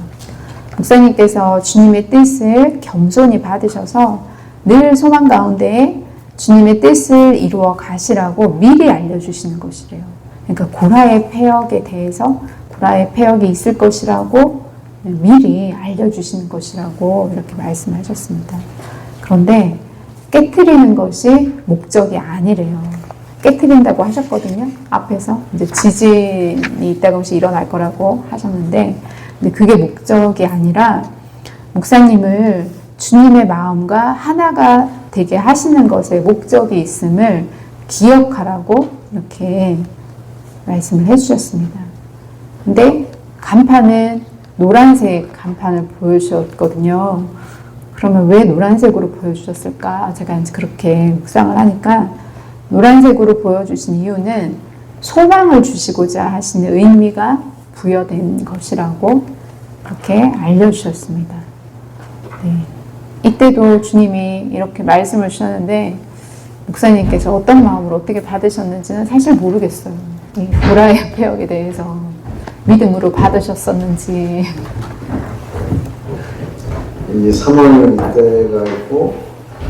목사님께서 주님의 뜻을 겸손히 받으셔서 늘 소망 가운데 주님의 뜻을 이루어 가시라고 미리 알려주시는 것이래요. 그러니까 고라의 폐역에 대해서 고라의 폐역이 있을 것이라고 미리 알려주시는 것이라고 이렇게 말씀하셨습니다. 그런데 깨트리는 것이 목적이 아니래요. 깨트린다고 하셨거든요. 앞에서 이제 지진이 이따금씩 일어날 거라고 하셨는데, 근데 그게 목적이 아니라 목사님을 주님의 마음과 하나가 되게 하시는 것에 목적이 있음을 기억하라고 이렇게 말씀을 해주셨습니다. 근데 간판은 노란색 간판을 보여주셨거든요. 그러면 왜 노란색으로 보여주셨을까? 제가 이제 그렇게 묵상을 하니까 노란색으로 보여주신 이유는 소망을 주시고자 하시는 의미가 부여된 것이라고 그렇게 알려주셨습니다. 네. 이때도 주님이 이렇게 말씀을 주셨는데 목사님께서 어떤 마음으로 어떻게 받으셨는지는 사실 모르겠어요. 이 고라의 폐역에 대해서 믿음으로 받으셨었는지. 이 3월 이때가 있고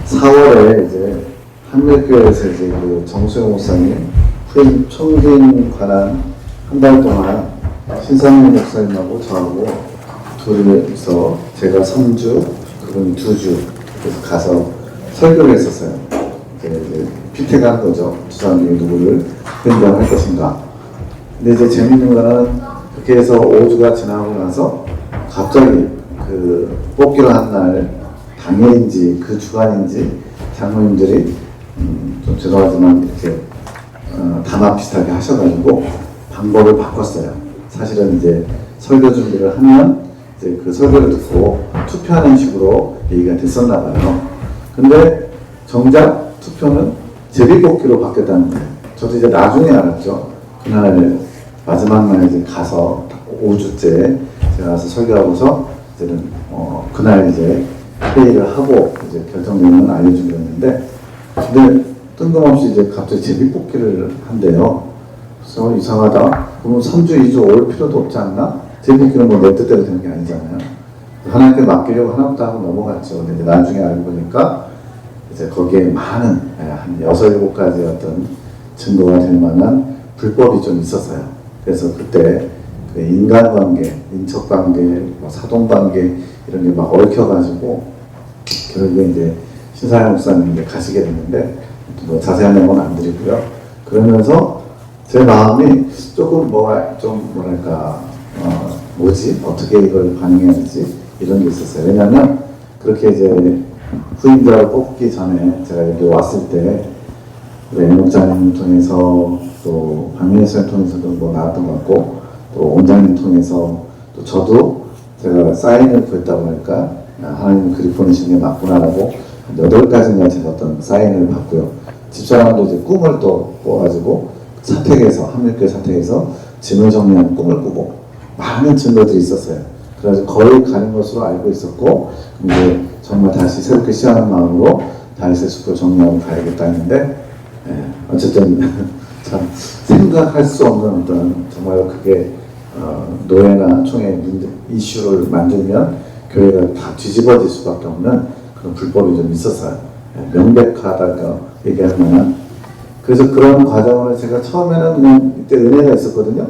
4월에 이제 한밀교회에서 이제 그 정수영 목사님 후임 총진 관한 한 달 동안 신상민 목사님하고 저하고 둘이서 제가 3주, 그분이 2주 그래서 가서 설교를 했었어요. 이제 피택한 거죠. 두 사람 중에 누구를 변경할 것인가. 근데 이제 재밌는 거는 그렇게 해서 5주가 지나고 나서 갑자기 그 뽑기로 한 날 당일인지 그 주간인지 장로님들이 좀 죄송하지만 이렇게 담화 비슷하게 하셔가지고 방법을 바꿨어요. 사실은 이제 설교 준비를 하면 이제 그 설교를 듣고 투표하는 식으로 얘기가 됐었나 봐요. 근데 정작 투표는 제비뽑기로 바뀌었다는 거예요. 저도 이제 나중에 알았죠. 그날 마지막 날 이제 가서 5주째 제가 가서 설교하고서 이제는 그날 이제 회의를 하고 이제 결정되는 건 알려주기로 했는데, 근데 뜬금없이 이제 갑자기 제비뽑기를 한대요. 그래서 이상하다. 그러면 3주, 2주 올 필요도 없지 않나? 제비뽑기는 뭐 내 뜻대로 되는 게 아니잖아요. 하나님께 맡기려고 하나부터 하고 넘어갔죠. 근데 이제 나중에 알고 보니까 이제 거기에 많은 한 6, 7가지 어떤 증거가 될 만한 불법이 좀 있었어요. 그래서 그때 그 인간관계, 인척관계, 사돈관계 이런 게 막 얽혀가지고 결국에 이제 신사영 목사님 이제 가시게 됐는데 뭐 자세한 내용은 안 드리고요. 그러면서 제 마음이 조금 뭐랄까 뭐지? 어떻게 이걸 반응해야 되지? 이런 게 있었어요. 왜냐하면 그렇게 이제 후임자를 뽑기 전에 제가 여기 왔을 때 우리 목사님 통해서 또 박민혜 선생 통해서도 뭐 나왔던 것 같고 또 원장님 통해서 또 저도 제가 사인을 구했다 보니까 하나님 그리 보내신 게 맞구나라고 8가지나 제가 어떤 사인을 받고요. 집사람도 이제 꿈을 또 꿔가지고 사택에서, 한밀교회 사택에서 짐을 정리하는 꿈을 꾸고 많은 증거들이 있었어요. 그래서 거의 가는 것으로 알고 있었고, 이제 정말 다시 새롭게 시작하는 마음으로 다윗의 숲을 정리하고 가야겠다 했는데, 어쨌든 참 생각할 수 없는 어떤 정말 그게 노예나 총회 이슈를 만들면 교회가 다 뒤집어질 수밖에 없는 그런 불법이 좀 있었어요. 명백하다고 얘기할 만한. 그래서 그런 과정을 제가 처음에는 그냥 이때 은혜가 있었거든요.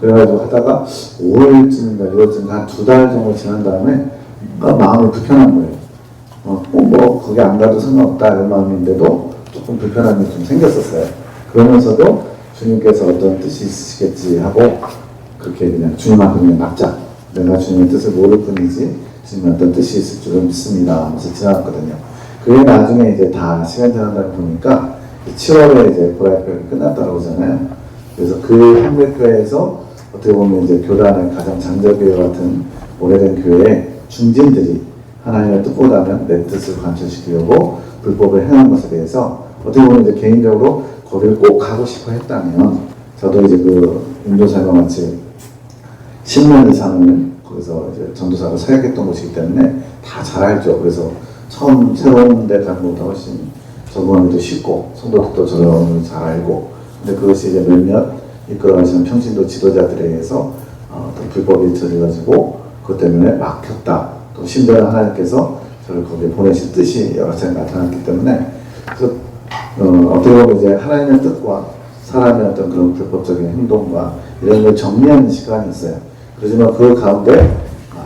그래가지고 하다가 5월쯤인가 6월쯤인가 한 2달 정도 지난 다음에 마음이 불편한 거예요. 뭐 거기 안 가도 상관없다 이런 마음인데도 조금 불편함이 좀 생겼었어요. 그러면서도 주님께서 어떤 뜻이 있으시겠지 하고 그렇게 그냥 주님 앞에 그냥 납작 내가 주님의 뜻을 모를 뿐이지 주님의 어떤 뜻이 있을 줄은 믿습니다 하면서 지나갔거든요. 그게 나중에 이제 다 시간 지나다 보니까 7월에 이제 보라교회가 끝났다고 하잖아요. 그래서 그 한글교회에서 어떻게 보면 이제 교단의 가장 장자교회 같은 오래된 교회의 중진들이 하나님의 뜻보다는 내 뜻을 관철시키려고 불법을 행한 것에 대해서 어떻게 보면 이제 개인적으로 거기를 꼭 가고 싶어 했다면 저도 이제 그 인도사와 같이 10년 이상을 거기서 이제 전도사로 사역했던 곳이기 때문에 다 잘 알죠. 그래서 처음 새로운 데 가는 것보다 훨씬 적응하기도 쉽고 성도들도 저를 잘 알고 근데 그것이 이제 몇몇 이끌어가시는 평신도 지도자들에 의해서 또 불법이 저질러지고 그것 때문에 막혔다. 또 심지어 하나님께서 저를 거기에 보내실 뜻이 여러 차례 나타났기 때문에 그래서 어떻게 보면 이제 하나님의 뜻과 사람의 어떤 그런 불법적인 행동과 이런 걸 정리하는 시간이 있어요. 그렇지만 그 가운데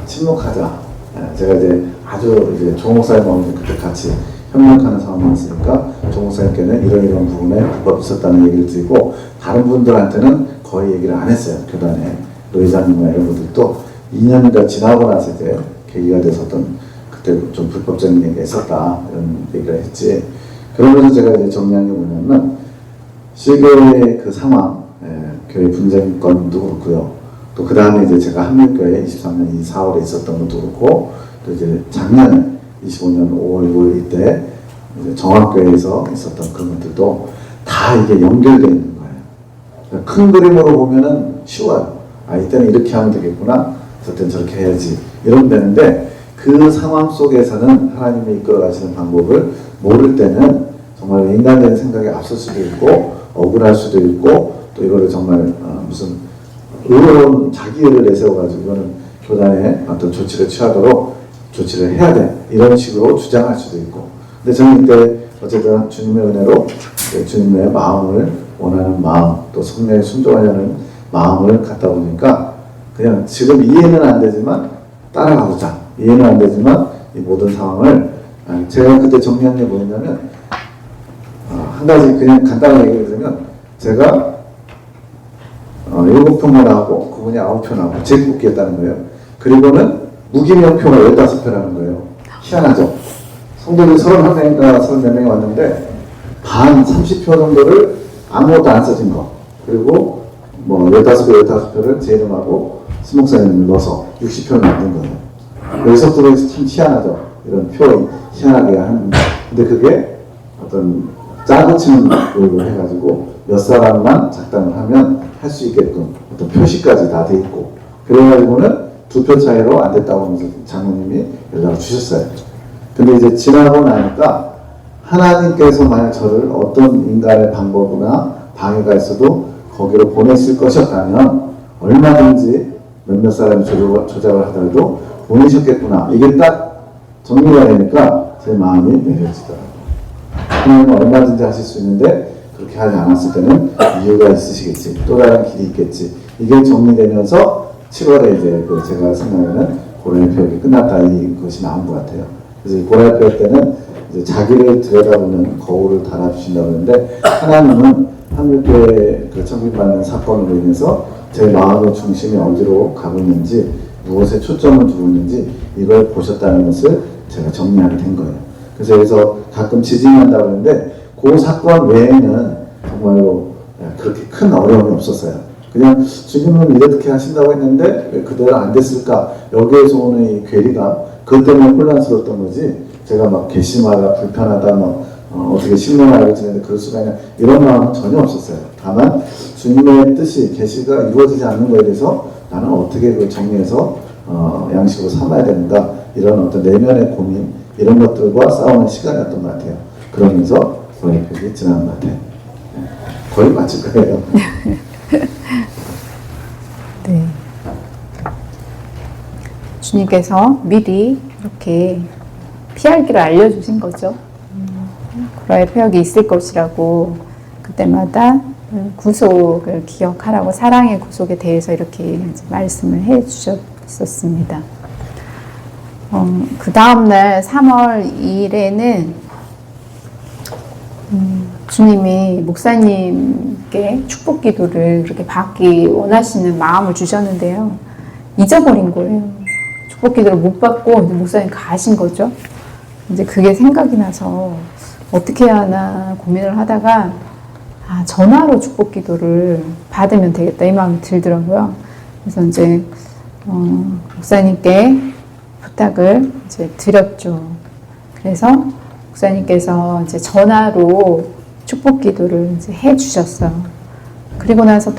침묵하자. 제가 이제 아주 이제 조 목사님하고 그때 같이 협력하는 상황이었으니까 조 목사님께는 이런 부분에 불법이 있었다는 얘기를 드리고 다른 분들한테는 거의 얘기를 안 했어요. 교단에 노회장님과 이런 분들도 2년이 지나고 나서 이제 계기가 돼서 어떤 그때 좀 불법적인 얘기가 있었다 이런 얘기를 했지. 그러면서 제가 이제 정리한 게 뭐냐면 실교의 그 상황, 교회 분쟁권도 그렇고요. 또 그 다음에 이제 제가 한밀교회 23년 4월에 있었던 것도 그렇고 또 이제 작년에 25년 5월 6월 이때 이제 정학교회에서 있었던 그런 것들도 다 이게 연결되어 있는 거예요. 큰 그림으로 보면은 쉬워요. 이때는 이렇게 하면 되겠구나. 저때는 저렇게 해야지. 이러면 되는데 그 상황 속에서는 하나님이 이끌어 가시는 방법을 모를 때는 정말 인간적인 생각에 앞설 수도 있고 억울할 수도 있고 또 이거를 정말 무슨 의로운 자기를 내세워가지고 이거는 교단에 어떤 조치를 취하도록 조치를 해야 돼. 이런 식으로 주장할 수도 있고. 근데 저는 이때 어쨌든 주님의 은혜로 주님의 마음을 원하는 마음 또 성령에 순종하려는 마음을 갖다 보니까 그냥 지금 이해는 안 되지만 따라가보자. 이해는 안 되지만 이 모든 상황을 제가 그때 정리한 게 뭐였냐면 한 가지 그냥 간단하게 얘기를 드리면 제가 7표만 하고 그분이 9표 나오고 제 뽑기했다는 거예요. 그리고는 무기명표가 15표라는 거예요. 희한하죠? 성도들이 31명인가 34명이 왔는데 반 30표 정도를 아무것도 안 써진 거 그리고 뭐 15표를 제 이름하고 스목사님을 넣어서 60표를 만든 거예요. 여기서 또 참 희한하죠? 이런 표 희한하게 하는 근데 그게 어떤 짜고 치는 걸로 해가지고 몇 사람만 작당을 하면 할 수 있게끔 어떤 표시까지 다 돼 있고 그래가지고는 2표 차이로 안 됐다고 하면서 장로님이 연락을 주셨어요. 근데 이제 지나고 나니까 하나님께서 만약 저를 어떤 인간의 방법이나 방해가 있어도 거기로 보냈을 것이었다면 얼마든지 몇몇 사람이 조작을 하더라도 보내셨겠구나. 이게 딱 정리가 되니까 제 마음이 내려지더라고요. 하나님은 얼마든지 하실 수 있는데 그렇게 하지 않았을 때는 이유가 있으시겠지. 또 다른 길이 있겠지. 이게 정리되면서 7월에 이제 그 제가 생각하는 고라니 표역이 끝났다 이것이 나온 것 같아요. 그래서 이 고라니 표역 때는 이제 자기를 들여다보는 거울을 달아주신다고 하는데 하나님은 한국교회 그 청빙받는 사건으로 인해서 제 마음의 중심이 어디로 가고 있는지 무엇에 초점을 두고 있는지 이걸 보셨다는 것을 제가 정리하게 된 거예요. 그래서 여기서 가끔 지진한다고 하는데 그 사건 외에는 정말로 그렇게 큰 어려움이 없었어요. 그냥 주님은 이렇게 하신다고 했는데 왜 그대로 안 됐을까? 여기에서 오는 이 괴리가 그것 때문에 혼란스러웠던 거지. 제가 막 괘씸하다, 불편하다, 어떻게 신령을 알고 지내는데 그럴 수가 있냐 이런 마음은 전혀 없었어요. 다만 주님의 뜻이 계시가 이루어지지 않는 거에 대해서 나는 어떻게 그걸 정리해서 양식으로 삼아야 되는가 이런 어떤 내면의 고민 이런 것들과 싸우는 시간이었던 것 같아요. 그러면서 번역편이 지나는 것 같아요. 거의 마칠 거예요. 네. 주님께서 미리 이렇게 피할 길을 알려주신 거죠. 고라의 표역이 있을 것이라고 그때마다 구속을 기억하라고 사랑의 구속에 대해서 이렇게 이제 말씀을 해 주셨었습니다. 그 다음날 3월 2일에는 주님이 목사님께 축복 기도를 그렇게 받기 원하시는 마음을 주셨는데요. 잊어버린 거예요. 축복 기도를 못 받고 목사님 가신 거죠. 이제 그게 생각이 나서 어떻게 해야 하나 고민을 하다가 전화로 축복 기도를 받으면 되겠다 이 마음이 들더라고요. 그래서 이제 목사님께 부탁을 이제 드렸죠. 그래서 목사님께서 이제 전화로 축복 기도를 이제 해 주셨어요. 그리고 나서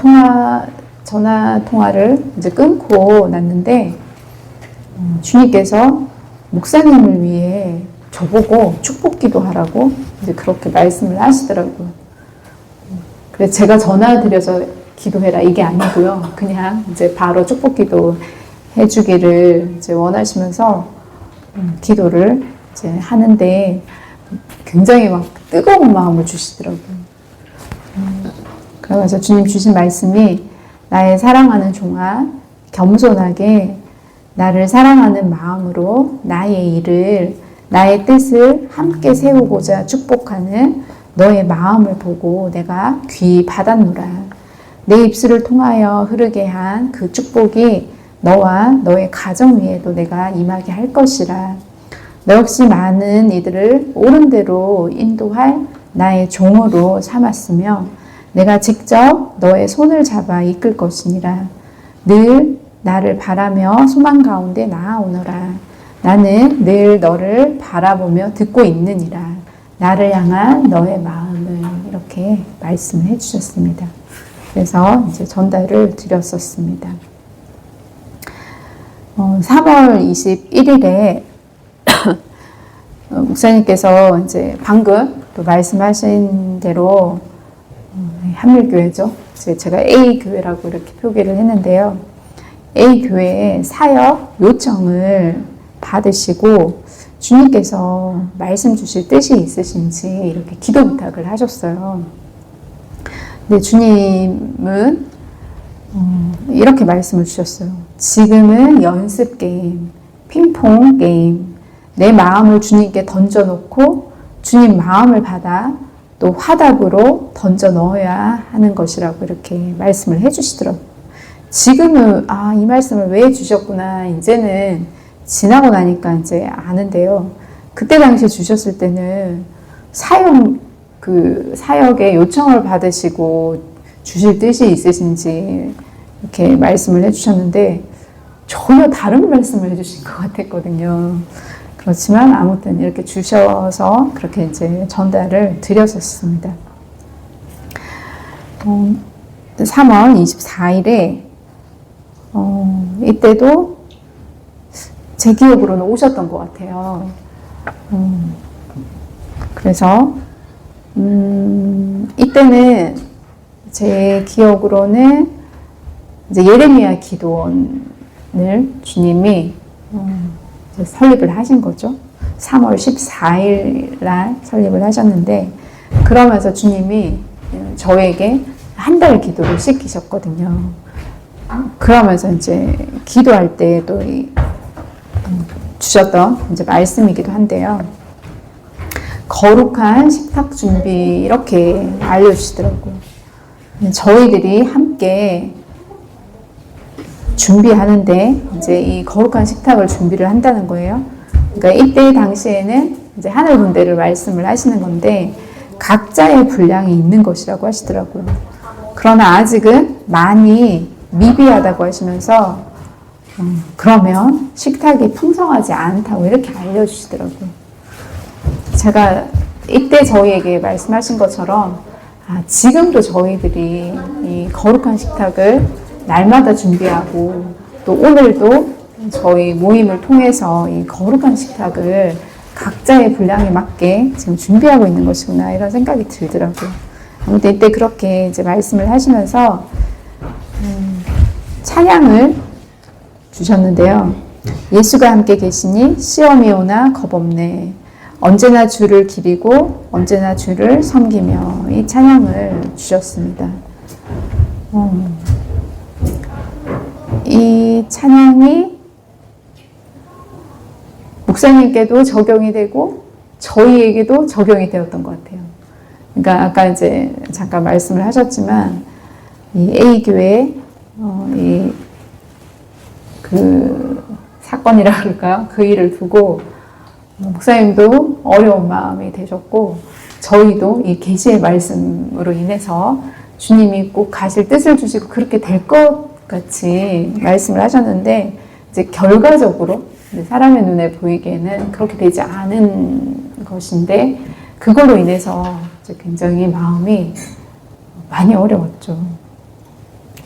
전화 통화를 이제 끊고 났는데 주님께서 목사님을 위해 저보고 축복 기도하라고 이제 그렇게 말씀을 하시더라고요. 그래서 제가 전화 드려서 기도해라 이게 아니고요. 그냥 이제 바로 축복 기도 해주기를 이제 원하시면서 기도를 이제 하는데 굉장히 막 뜨거운 마음을 주시더라고요. 그러면서 주님 주신 말씀이 나의 사랑하는 종아 겸손하게 나를 사랑하는 마음으로 나의 일을 나의 뜻을 함께 세우고자 축복하는 너의 마음을 보고 내가 귀히 받았노라. 내 입술을 통하여 흐르게 한 그 축복이 너와 너의 가정 위에도 내가 임하게 할 것이라. 너 역시 많은 이들을 옳은 대로 인도할 나의 종으로 삼았으며 내가 직접 너의 손을 잡아 이끌 것이니라. 늘 나를 바라며 소망 가운데 나아오너라. 나는 늘 너를 바라보며 듣고 있느니라. 나를 향한 너의 마음을 이렇게 말씀을 해주셨습니다. 그래서 이제 전달을 드렸었습니다. 3월 21일에 목사님께서 이제 방금 또 말씀하신 대로 한밀교회죠. 제가 A 교회라고 이렇게 표기를 했는데요. A 교회에 사역 요청을 받으시고 주님께서 말씀 주실 뜻이 있으신지 이렇게 기도 부탁을 하셨어요. 근데 주님은 이렇게 말씀을 주셨어요. 지금은 연습 게임, 핑퐁 게임, 내 마음을 주님께 던져놓고 주님 마음을 받아 또 화답으로 던져 넣어야 하는 것이라고 이렇게 말씀을 해주시더라고요. 지금은 이 말씀을 왜 주셨구나 이제는 지나고 나니까 이제 아는데요. 그때 당시에 주셨을 때는 사역의 요청을 받으시고 주실 뜻이 있으신지 이렇게 말씀을 해주셨는데 전혀 다른 말씀을 해주신 것 같았거든요. 그렇지만 아무튼 이렇게 주셔서 그렇게 이제 전달을 드렸었습니다. 3월 24일에 이때도 제 기억으로는 오셨던 것 같아요. 그래서 이때는 제 기억으로는 이제 예레미야 기도원을 주님이 이제 설립을 하신 거죠. 3월 14일 날 설립을 하셨는데 그러면서 주님이 저에게 한 달 기도를 시키셨거든요. 그러면서 이제 기도할 때 또 주셨던 이제 말씀이기도 한데요. 거룩한 식탁 준비 이렇게 알려주시더라고요. 저희들이 함께 준비하는데 이제 이 거룩한 식탁을 준비를 한다는 거예요. 그러니까 이때 당시에는 이제 하늘 군대를 말씀을 하시는 건데 각자의 분량이 있는 것이라고 하시더라고요. 그러나 아직은 많이 미비하다고 하시면서 그러면 식탁이 풍성하지 않다고 이렇게 알려주시더라고요. 제가 이때 저희에게 말씀하신 것처럼 지금도 저희들이 이 거룩한 식탁을 날마다 준비하고 또 오늘도 저희 모임을 통해서 이 거룩한 식탁을 각자의 분량에 맞게 지금 준비하고 있는 것이구나 이런 생각이 들더라고요. 아무튼 이때 그렇게 이제 말씀을 하시면서 찬양을 주셨는데요. 예수가 함께 계시니 시험이 오나 겁없네. 언제나 주를 기리고 언제나 주를 섬기며 이 찬양을 주셨습니다. 이 찬양이 목사님께도 적용이 되고 저희에게도 적용이 되었던 것 같아요. 그러니까 아까 이제 잠깐 말씀을 하셨지만 이 A교회 그 사건이라 그럴까요? 그 일을 두고 목사님도 어려운 마음이 되셨고 저희도 이 계시의 말씀으로 인해서 주님이 꼭 가실 뜻을 주시고 그렇게 될 것 같이 말씀을 하셨는데 이제 결과적으로 사람의 눈에 보이기에는 그렇게 되지 않은 것인데 그걸로 인해서 이제 굉장히 마음이 많이 어려웠죠.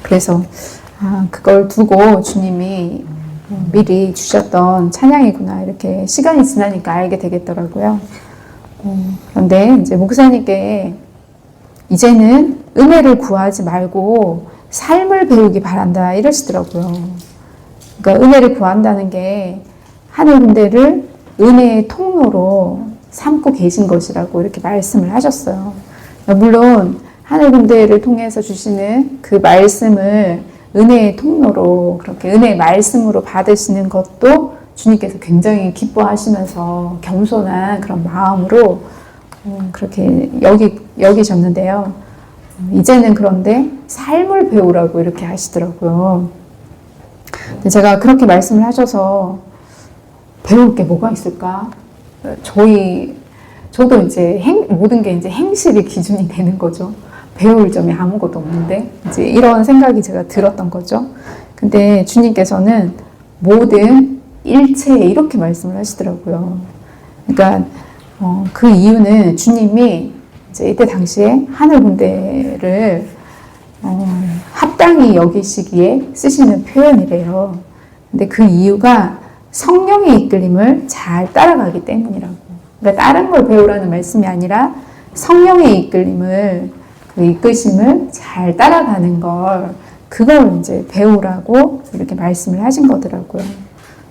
그래서 그걸 두고 주님이 미리 주셨던 찬양이구나 이렇게 시간이 지나니까 알게 되겠더라고요. 그런데 이제 목사님께 이제는 은혜를 구하지 말고 삶을 배우기 바란다 이러시더라고요. 그러니까 은혜를 구한다는 게 하늘 군대를 은혜의 통로로 삼고 계신 것이라고 이렇게 말씀을 하셨어요. 물론 하늘 군대를 통해서 주시는 그 말씀을 은혜의 통로로 그렇게 은혜의 말씀으로 받으시는 것도 주님께서 굉장히 기뻐하시면서 겸손한 그런 마음으로 그렇게 여기셨는데요. 이제는 그런데 삶을 배우라고 이렇게 하시더라고요. 근데 제가 그렇게 말씀을 하셔서 배울 게 뭐가 있을까? 저도 이제 모든 게 이제 행실이 기준이 되는 거죠. 배울 점이 아무것도 없는데 이제 이런 생각이 제가 들었던 거죠. 근데 주님께서는 모든 일체에 이렇게 말씀을 하시더라고요. 그러니까 그 이유는 주님이 이제 이때 당시에 하늘 군대를 합당히 여기시기에 쓰시는 표현이래요. 근데 그 이유가 성령의 이끌림을 잘 따라가기 때문이라고. 그러니까 다른 걸 배우라는 말씀이 아니라 성령의 이끌림을 그 이끄심을 잘 따라가는 그걸 이제 배우라고 이렇게 말씀을 하신 거더라고요.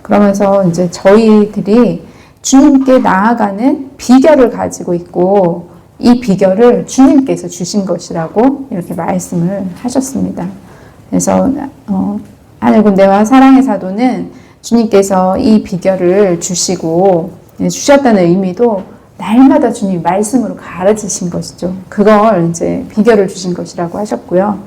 그러면서 이제 저희들이 주님께 나아가는 비결을 가지고 있고 이 비결을 주님께서 주신 것이라고 이렇게 말씀을 하셨습니다. 그래서 하늘군대와 사랑의 사도는 주님께서 이 비결을 주셨다는 의미도 날마다 주님 말씀으로 가르치신 것이죠. 그걸 이제 비결을 주신 것이라고 하셨고요.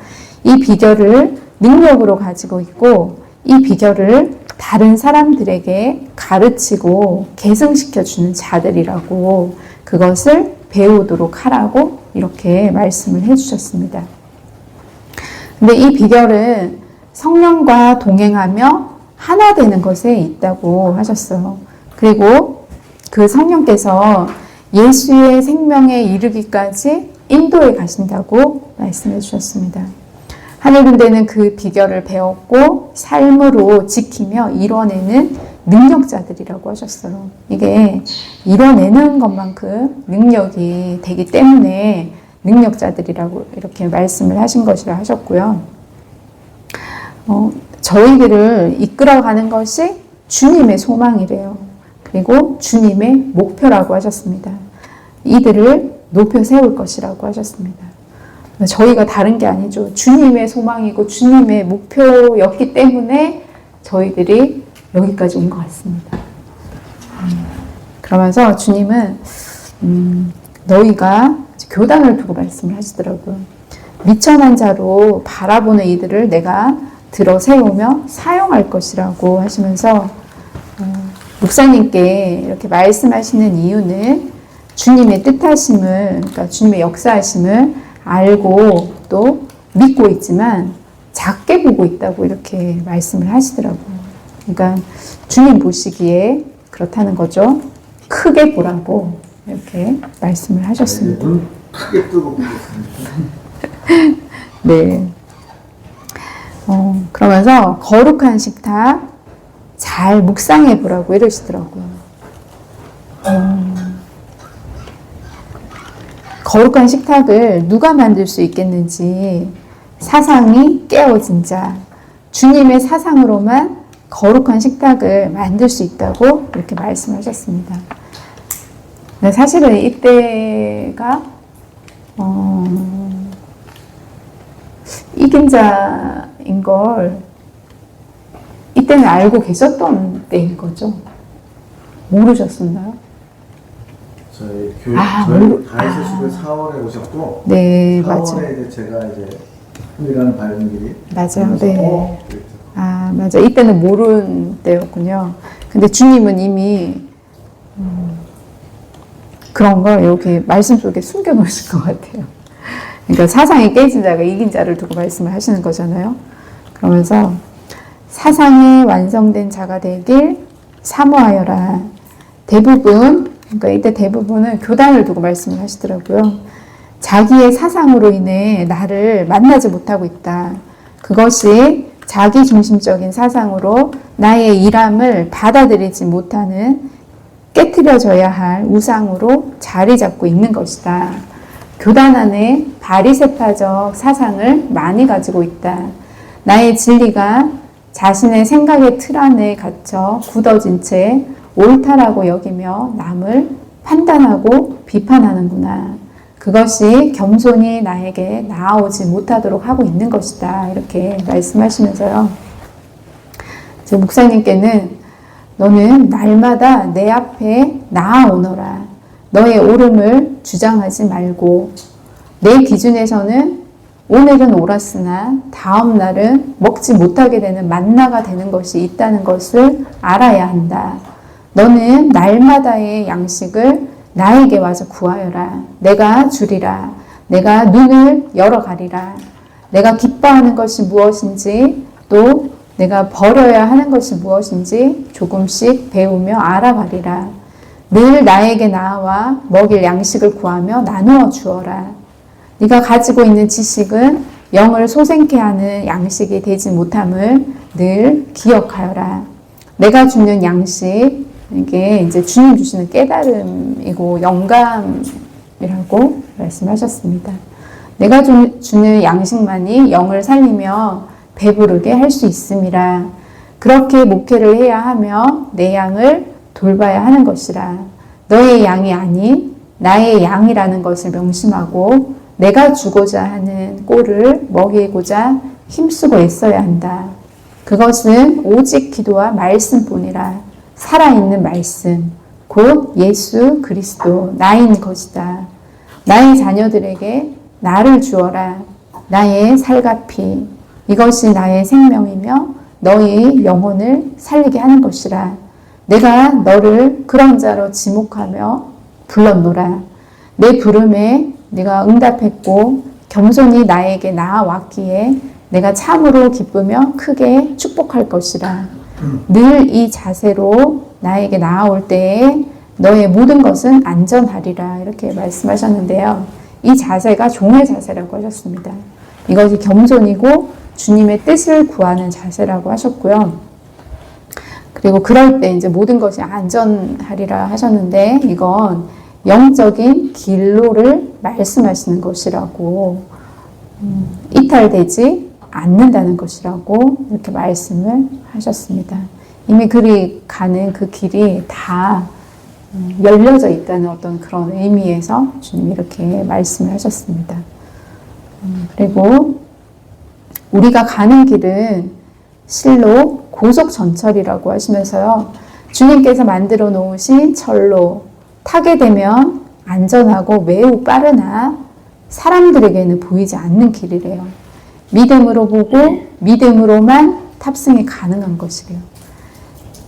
이 비결을 능력으로 가지고 있고 이 비결을 다른 사람들에게 가르치고 계승시켜 주는 자들이라고 그것을 배우도록 하라고 이렇게 말씀을 해주셨습니다. 근데 이 비결은 성령과 동행하며 하나 되는 것에 있다고 하셨어요. 그리고 그 성령께서 예수의 생명에 이르기까지 인도해 가신다고 말씀해 주셨습니다. 하늘군대는 그 비결을 배웠고 삶으로 지키며 이뤄내는 능력자들이라고 하셨어요. 이게 이뤄내는 것만큼 능력이 되기 때문에 능력자들이라고 이렇게 말씀을 하신 것이라 하셨고요. 저희들을 이끌어가는 것이 주님의 소망이래요. 그리고 주님의 목표라고 하셨습니다. 이들을 높여 세울 것이라고 하셨습니다. 저희가 다른 게 아니죠. 주님의 소망이고 주님의 목표였기 때문에 저희들이 여기까지 온 것 같습니다. 그러면서 주님은 너희가 교단을 두고 말씀을 하시더라고요. 미천한 자로 바라보는 이들을 내가 들어 세우며 사용할 것이라고 하시면서 목사님께 이렇게 말씀하시는 이유는 주님의 뜻하심을, 그러니까 주님의 역사하심을 알고 또 믿고 있지만 작게 보고 있다고 이렇게 말씀을 하시더라고요. 그러니까 주님 보시기에 그렇다는 거죠. 크게 보라고 이렇게 말씀을 하셨습니다. 눈 크게 뜨고 보겠습니다. 네. 그러면서 거룩한 식탁 잘 묵상해 보라고 이러시더라고요. 거룩한 식탁을 누가 만들 수 있겠는지 사상이 깨어진 자, 주님의 사상으로만 거룩한 식탁을 만들 수 있다고 이렇게 말씀하셨습니다. 사실은 이때가 이긴 자인 걸 이때는 알고 계셨던 때인 거죠. 모르셨었나요? 저희 교회 모르- 다이소식을 4월에 오셨고 네, 4월에 맞아요. 이제 제가 이제 훈련하는 발명일이 맞아요. 네. 그랬죠. 맞아. 이때는 모르는 때였군요. 근데 주님은 이미 그런 걸 여기 말씀 속에 숨겨 놓으신 것 같아요. 그러니까 사상이 깨진 자가 이긴 자를 두고 말씀을 하시는 거잖아요. 그러면서 사상이 완성된 자가 되길 사모하여라. 대부분, 그러니까 이때 대부분은 교단을 두고 말씀을 하시더라고요. 자기의 사상으로 인해 나를 만나지 못하고 있다. 그것이 자기 중심적인 사상으로 나의 일함을 받아들이지 못하는 깨트려져야 할 우상으로 자리 잡고 있는 것이다. 교단 안에 바리새파적 사상을 많이 가지고 있다. 나의 진리가 자신의 생각의 틀 안에 갇혀 굳어진 채 옳다라고 여기며 남을 판단하고 비판하는구나. 그것이 겸손히 나에게 나아오지 못하도록 하고 있는 것이다. 이렇게 말씀하시면서요. 제 목사님께는 너는 날마다 내 앞에 나아오너라. 너의 옳음을 주장하지 말고 내 기준에서는 오늘은 옳았으나 다음 날은 먹지 못하게 되는 만나가 되는 것이 있다는 것을 알아야 한다. 너는 날마다의 양식을 나에게 와서 구하여라. 내가 주리라. 내가 눈을 열어가리라. 내가 기뻐하는 것이 무엇인지 또 내가 버려야 하는 것이 무엇인지 조금씩 배우며 알아가리라. 늘 나에게 나와 먹일 양식을 구하며 나누어 주어라. 네가 가지고 있는 지식은 영을 소생케 하는 양식이 되지 못함을 늘 기억하여라. 내가 주는 양식, 이게 이제 주님 주시는 깨달음이고 영감이라고 말씀하셨습니다. 내가 주는 양식만이 영을 살리며 배부르게 할 수 있음이라. 그렇게 목회를 해야 하며 내 양을 돌봐야 하는 것이라. 너의 양이 아닌 나의 양이라는 것을 명심하고 내가 주고자 하는 꼴을 먹이고자 힘쓰고 애써야 한다. 그것은 오직 기도와 말씀뿐이라. 살아있는 말씀, 곧 예수 그리스도 나인 것이다. 나의 자녀들에게 나를 주어라. 나의 살과 피, 이것이 나의 생명이며 너의 영혼을 살리게 하는 것이라. 내가 너를 그런 자로 지목하며 불렀노라. 내 부름에 네가 응답했고 겸손히 나에게 나아왔기에 내가 참으로 기쁘며 크게 축복할 것이라. 늘 이 자세로 나에게 나아올 때에 너의 모든 것은 안전하리라. 이렇게 말씀하셨는데요. 이 자세가 종의 자세라고 하셨습니다. 이것이 겸손이고 주님의 뜻을 구하는 자세라고 하셨고요. 그리고 그럴 때 이제 모든 것이 안전하리라 하셨는데 이건 영적인 길로를 말씀하시는 것이라고 이탈되지 않는다는 것이라고 이렇게 말씀을 하셨습니다. 이미 그리 가는 그 길이 다 열려져 있다는 어떤 그런 의미에서 주님이 이렇게 말씀을 하셨습니다. 그리고 우리가 가는 길은 실로 고속전철이라고 하시면서요. 주님께서 만들어 놓으신 철로 타게 되면 안전하고 매우 빠르나 사람들에게는 보이지 않는 길이래요. 믿음으로 보고 믿음으로만 탑승이 가능한 것이래요.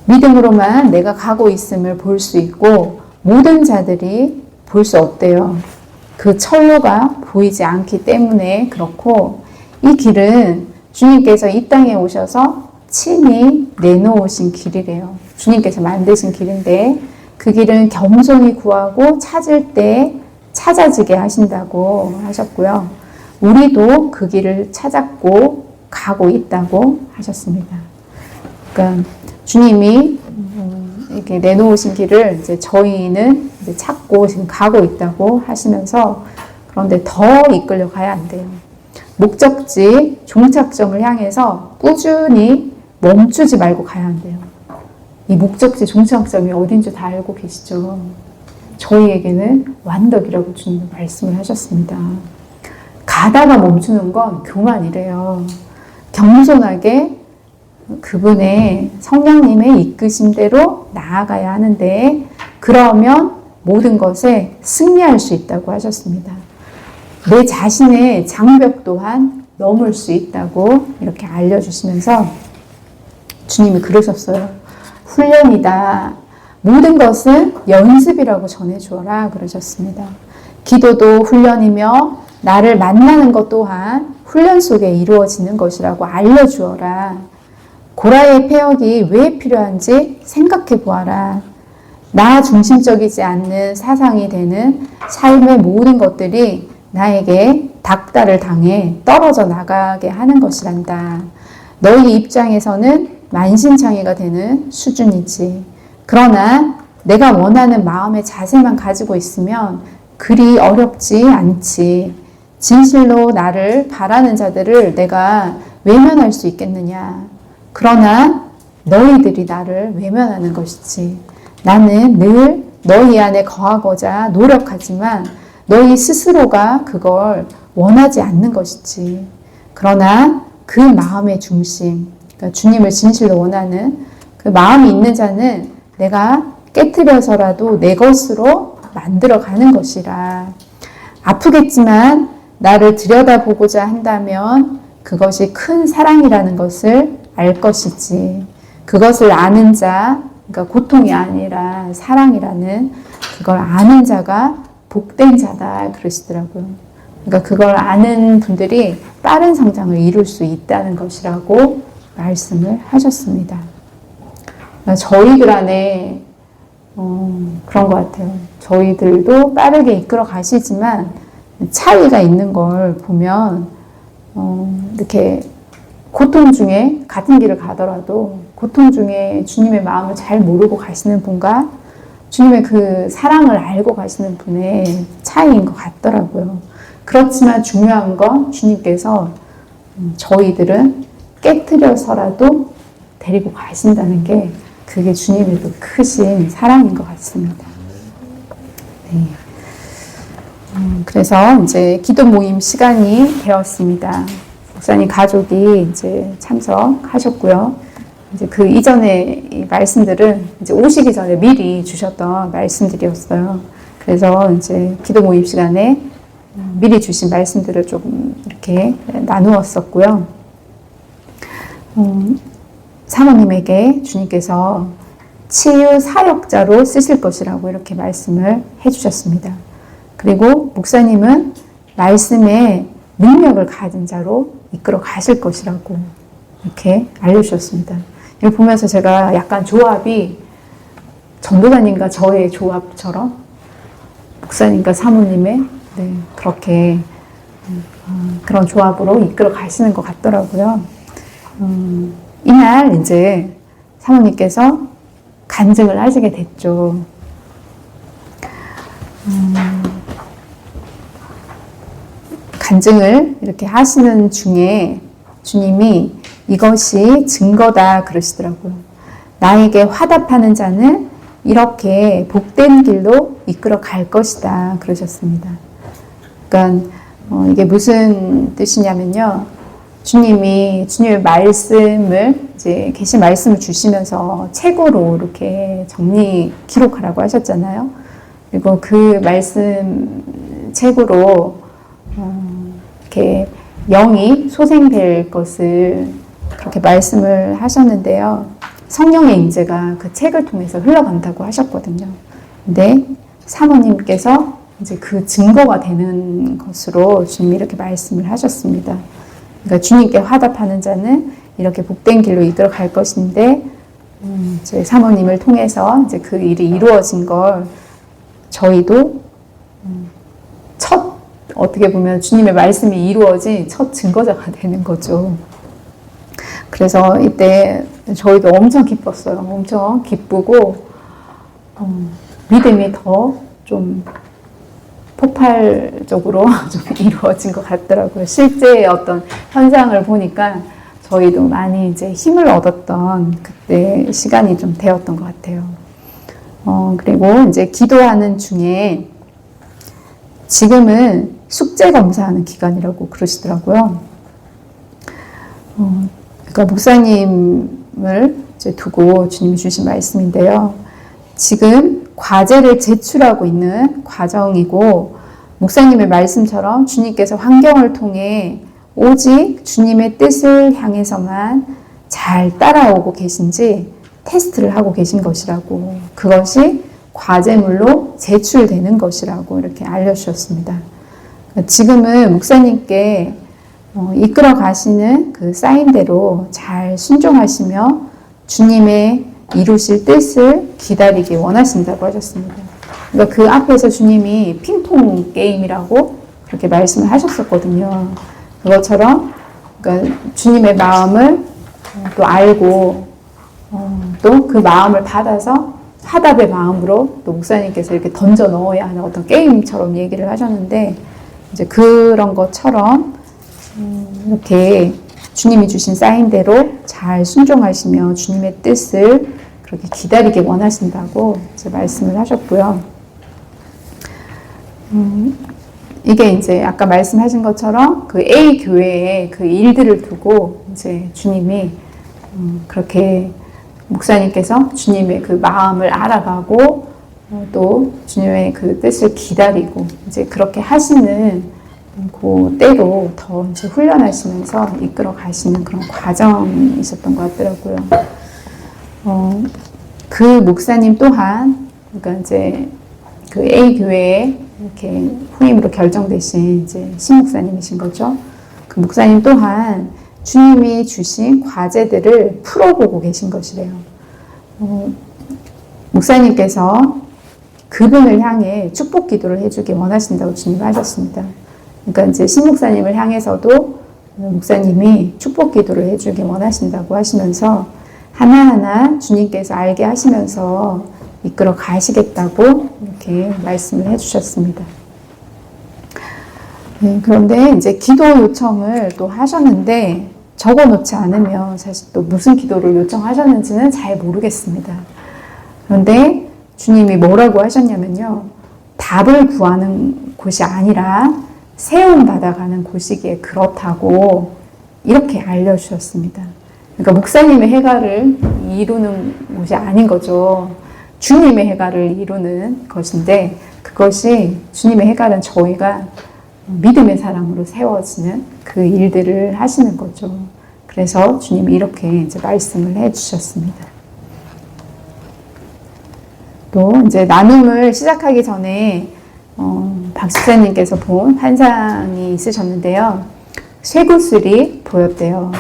믿음으로만 내가 가고 있음을 볼 수 있고 모든 자들이 볼 수 없대요. 그 철로가 보이지 않기 때문에 그렇고 이 길은 주님께서 이 땅에 오셔서 친히 내놓으신 길이래요. 주님께서 만드신 길인데 그 길은 겸손히 구하고 찾을 때 찾아지게 하신다고 하셨고요. 우리도 그 길을 찾았고 가고 있다고 하셨습니다. 그러니까 주님이 이렇게 내놓으신 길을 이제 저희는 이제 찾고 지금 가고 있다고 하시면서 그런데 더 이끌려 가야 안 돼요. 목적지, 종착점을 향해서 꾸준히 멈추지 말고 가야 한대요. 이 목적지, 종착점이 어딘지 다 알고 계시죠? 저희에게는 완덕이라고 주님은 말씀을 하셨습니다. 가다가 멈추는 건 교만이래요. 겸손하게 그분의 성령님의 이끄심대로 나아가야 하는데 그러면 모든 것에 승리할 수 있다고 하셨습니다. 내 자신의 장벽 또한 넘을 수 있다고 이렇게 알려주시면서 주님이 그러셨어요. 훈련이다. 모든 것은 연습이라고 전해주어라 그러셨습니다. 기도도 훈련이며 나를 만나는 것 또한 훈련 속에 이루어지는 것이라고 알려주어라. 고라의 폐역이 왜 필요한지 생각해 보아라. 나 중심적이지 않는 사상이 되는 삶의 모든 것들이 나에게 닥달을 당해 떨어져 나가게 하는 것이란다. 너희 입장에서는 만신창이가 되는 수준이지. 그러나 내가 원하는 마음의 자세만 가지고 있으면 그리 어렵지 않지. 진실로 나를 바라는 자들을 내가 외면할 수 있겠느냐. 그러나 너희들이 나를 외면하는 것이지. 나는 늘 너희 안에 거하고자 노력하지만 너희 스스로가 그걸 원하지 않는 것이지. 그러나 그 마음의 중심, 그러니까 주님을 진실로 원하는 그 마음이 있는 자는 내가 깨트려서라도 내 것으로 만들어가는 것이라. 아프겠지만 나를 들여다보고자 한다면 그것이 큰 사랑이라는 것을 알 것이지. 그것을 아는 자, 그러니까 고통이 아니라 사랑이라는 그걸 아는 자가 복된 자다 그러시더라고요. 그러니까 그걸 아는 분들이 빠른 성장을 이룰 수 있다는 것이라고 말씀을 하셨습니다. 그러니까 저희들 안에 그런 것 같아요. 저희들도 빠르게 이끌어 가시지만 차이가 있는 걸 보면 이렇게 고통 중에 같은 길을 가더라도 고통 중에 주님의 마음을 잘 모르고 가시는 분과 주님의 그 사랑을 알고 가시는 분의 차이인 것 같더라고요. 그렇지만 중요한 건 주님께서 저희들은 깨트려서라도 데리고 가신다는 게 그게 주님의 또 크신 사랑인 것 같습니다. 네. 그래서 이제 기도 모임 시간이 되었습니다. 목사님 가족이 이제 참석하셨고요. 이제 그 이전에 이 말씀들은 이제 오시기 전에 미리 주셨던 말씀들이었어요. 그래서 이제 기도 모임 시간에 미리 주신 말씀들을 조금 이렇게 나누었었고요. 사모님에게 주님께서 치유 사역자로 쓰실 것이라고 이렇게 말씀을 해주셨습니다. 그리고 목사님은 말씀에 능력을 가진 자로 이끌어 가실 것이라고 이렇게 알려주셨습니다. 이걸 보면서 제가 약간 조합이 전도사님과 저의 조합처럼 목사님과 사모님의 그렇게 그런 조합으로 이끌어 가시는 것 같더라고요. 이날 이제 사모님께서 간증을 하시게 됐죠. 간증을 이렇게 하시는 중에 주님이 이것이 증거다 그러시더라고요. 나에게 화답하는 자는 이렇게 복된 길로 이끌어 갈 것이다 그러셨습니다. 그러니까 이게 무슨 뜻이냐면요. 주님이 주님의 말씀을 이제 계신 말씀을 주시면서 책으로 이렇게 정리 기록하라고 하셨잖아요. 그리고 그 말씀 책으로 이렇게 영이 소생될 것을 그렇게 말씀을 하셨는데요. 성령의 임재가 그 책을 통해서 흘러간다고 하셨거든요. 근데 사모님께서 이제 그 증거가 되는 것으로 주님이 이렇게 말씀을 하셨습니다. 그러니까 주님께 화답하는 자는 이렇게 복된 길로 이끌어 갈 것인데, 이제 사모님을 통해서 이제 그 일이 이루어진 걸 저희도 어떻게 보면 주님의 말씀이 이루어진 첫 증거자가 되는 거죠. 그래서 이때 저희도 엄청 기뻤어요. 엄청 기쁘고, 믿음이 더 좀 폭발적으로 좀 이루어진 것 같더라고요. 실제 어떤 현상을 보니까 저희도 많이 이제 힘을 얻었던 그때 시간이 좀 되었던 것 같아요. 그리고 이제 기도하는 중에 지금은 숙제 검사하는 기간이라고 그러시더라고요. 그러니까 목사님을 이제 두고 주님이 주신 말씀인데요. 지금 과제를 제출하고 있는 과정이고, 목사님의 말씀처럼 주님께서 환경을 통해 오직 주님의 뜻을 향해서만 잘 따라오고 계신지 테스트를 하고 계신 것이라고, 그것이 과제물로 제출되는 것이라고 이렇게 알려주셨습니다. 지금은 목사님께 이끌어 가시는 그 사인대로 잘 순종하시며 주님의 이루실 뜻을 기다리기 원하신다고 하셨습니다. 그러니까 그 앞에서 주님이 핑퐁 게임이라고 그렇게 말씀을 하셨었거든요. 그것처럼 그러니까 주님의 마음을 또 알고 또 그 마음을 받아서 화답의 마음으로 또 목사님께서 이렇게 던져 넣어야 하는 어떤 게임처럼 얘기를 하셨는데, 이제 그런 것처럼 이렇게 주님이 주신 사인대로 잘 순종하시며 주님의 뜻을 그렇게 기다리기 원하신다고 이제 말씀을 하셨고요. 이게 이제 아까 말씀하신 것처럼 그 A 교회의 그 일들을 두고 이제 주님이 그렇게 목사님께서 주님의 그 마음을 알아가고 또 주님의 그 뜻을 기다리고 이제 그렇게 하시는 그 때로 더 이제 훈련하시면서 이끌어 가시는 그런 과정이 있었던 것 같더라고요. 그 목사님 또한, 그러니까 이제 그 A 교회에 이렇게 후임으로 결정되신 이제 신목사님이신 거죠. 그 목사님 또한 주님이 주신 과제들을 풀어보고 계신 것이래요. 목사님께서 그분을 향해 축복 기도를 해주기 원하신다고 주님이 하셨습니다. 그러니까 이제 신목사님을 향해서도 목사님이 축복 기도를 해주기 원하신다고 하시면서 하나하나 주님께서 알게 하시면서 이끌어 가시겠다고 이렇게 말씀을 해주셨습니다. 네, 그런데 이제 기도 요청을 또 하셨는데 적어 놓지 않으면 사실 또 무슨 기도를 요청하셨는지는 잘 모르겠습니다. 그런데 주님이 뭐라고 하셨냐면요. 답을 구하는 곳이 아니라 세움 받아가는 곳이기에 그렇다고 이렇게 알려주셨습니다. 그러니까 목사님의 해가를 이루는 곳이 아닌 거죠. 주님의 해가를 이루는 것인데, 그것이 주님의 해가는 저희가 믿음의 사람으로 세워지는 그 일들을 하시는 거죠. 그래서 주님이 이렇게 이제 말씀을 해 주셨습니다. 또 이제 나눔을 시작하기 전에 박 집사님께서 본 환상이 있으셨는데요. 쇠구슬이 보였대요.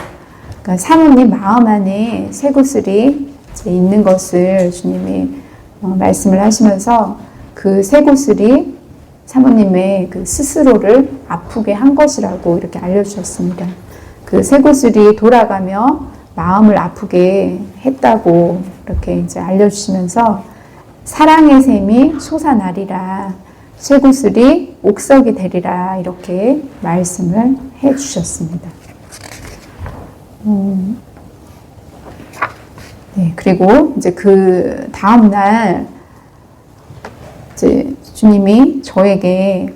그러니까 사모님 마음 안에 쇠구슬이 있는 것을 주님이 말씀을 하시면서 그 쇠구슬이 사모님의 그 스스로를 아프게 한 것이라고 이렇게 알려주셨습니다. 그 쇠구슬이 돌아가며 마음을 아프게 했다고 이렇게 이제 알려주시면서 사랑의 샘이 솟아나리라, 쇠구슬이 옥석이 되리라 이렇게 말씀을 해주셨습니다. 네, 그리고 이제 그 다음 날 이제 주님이 저에게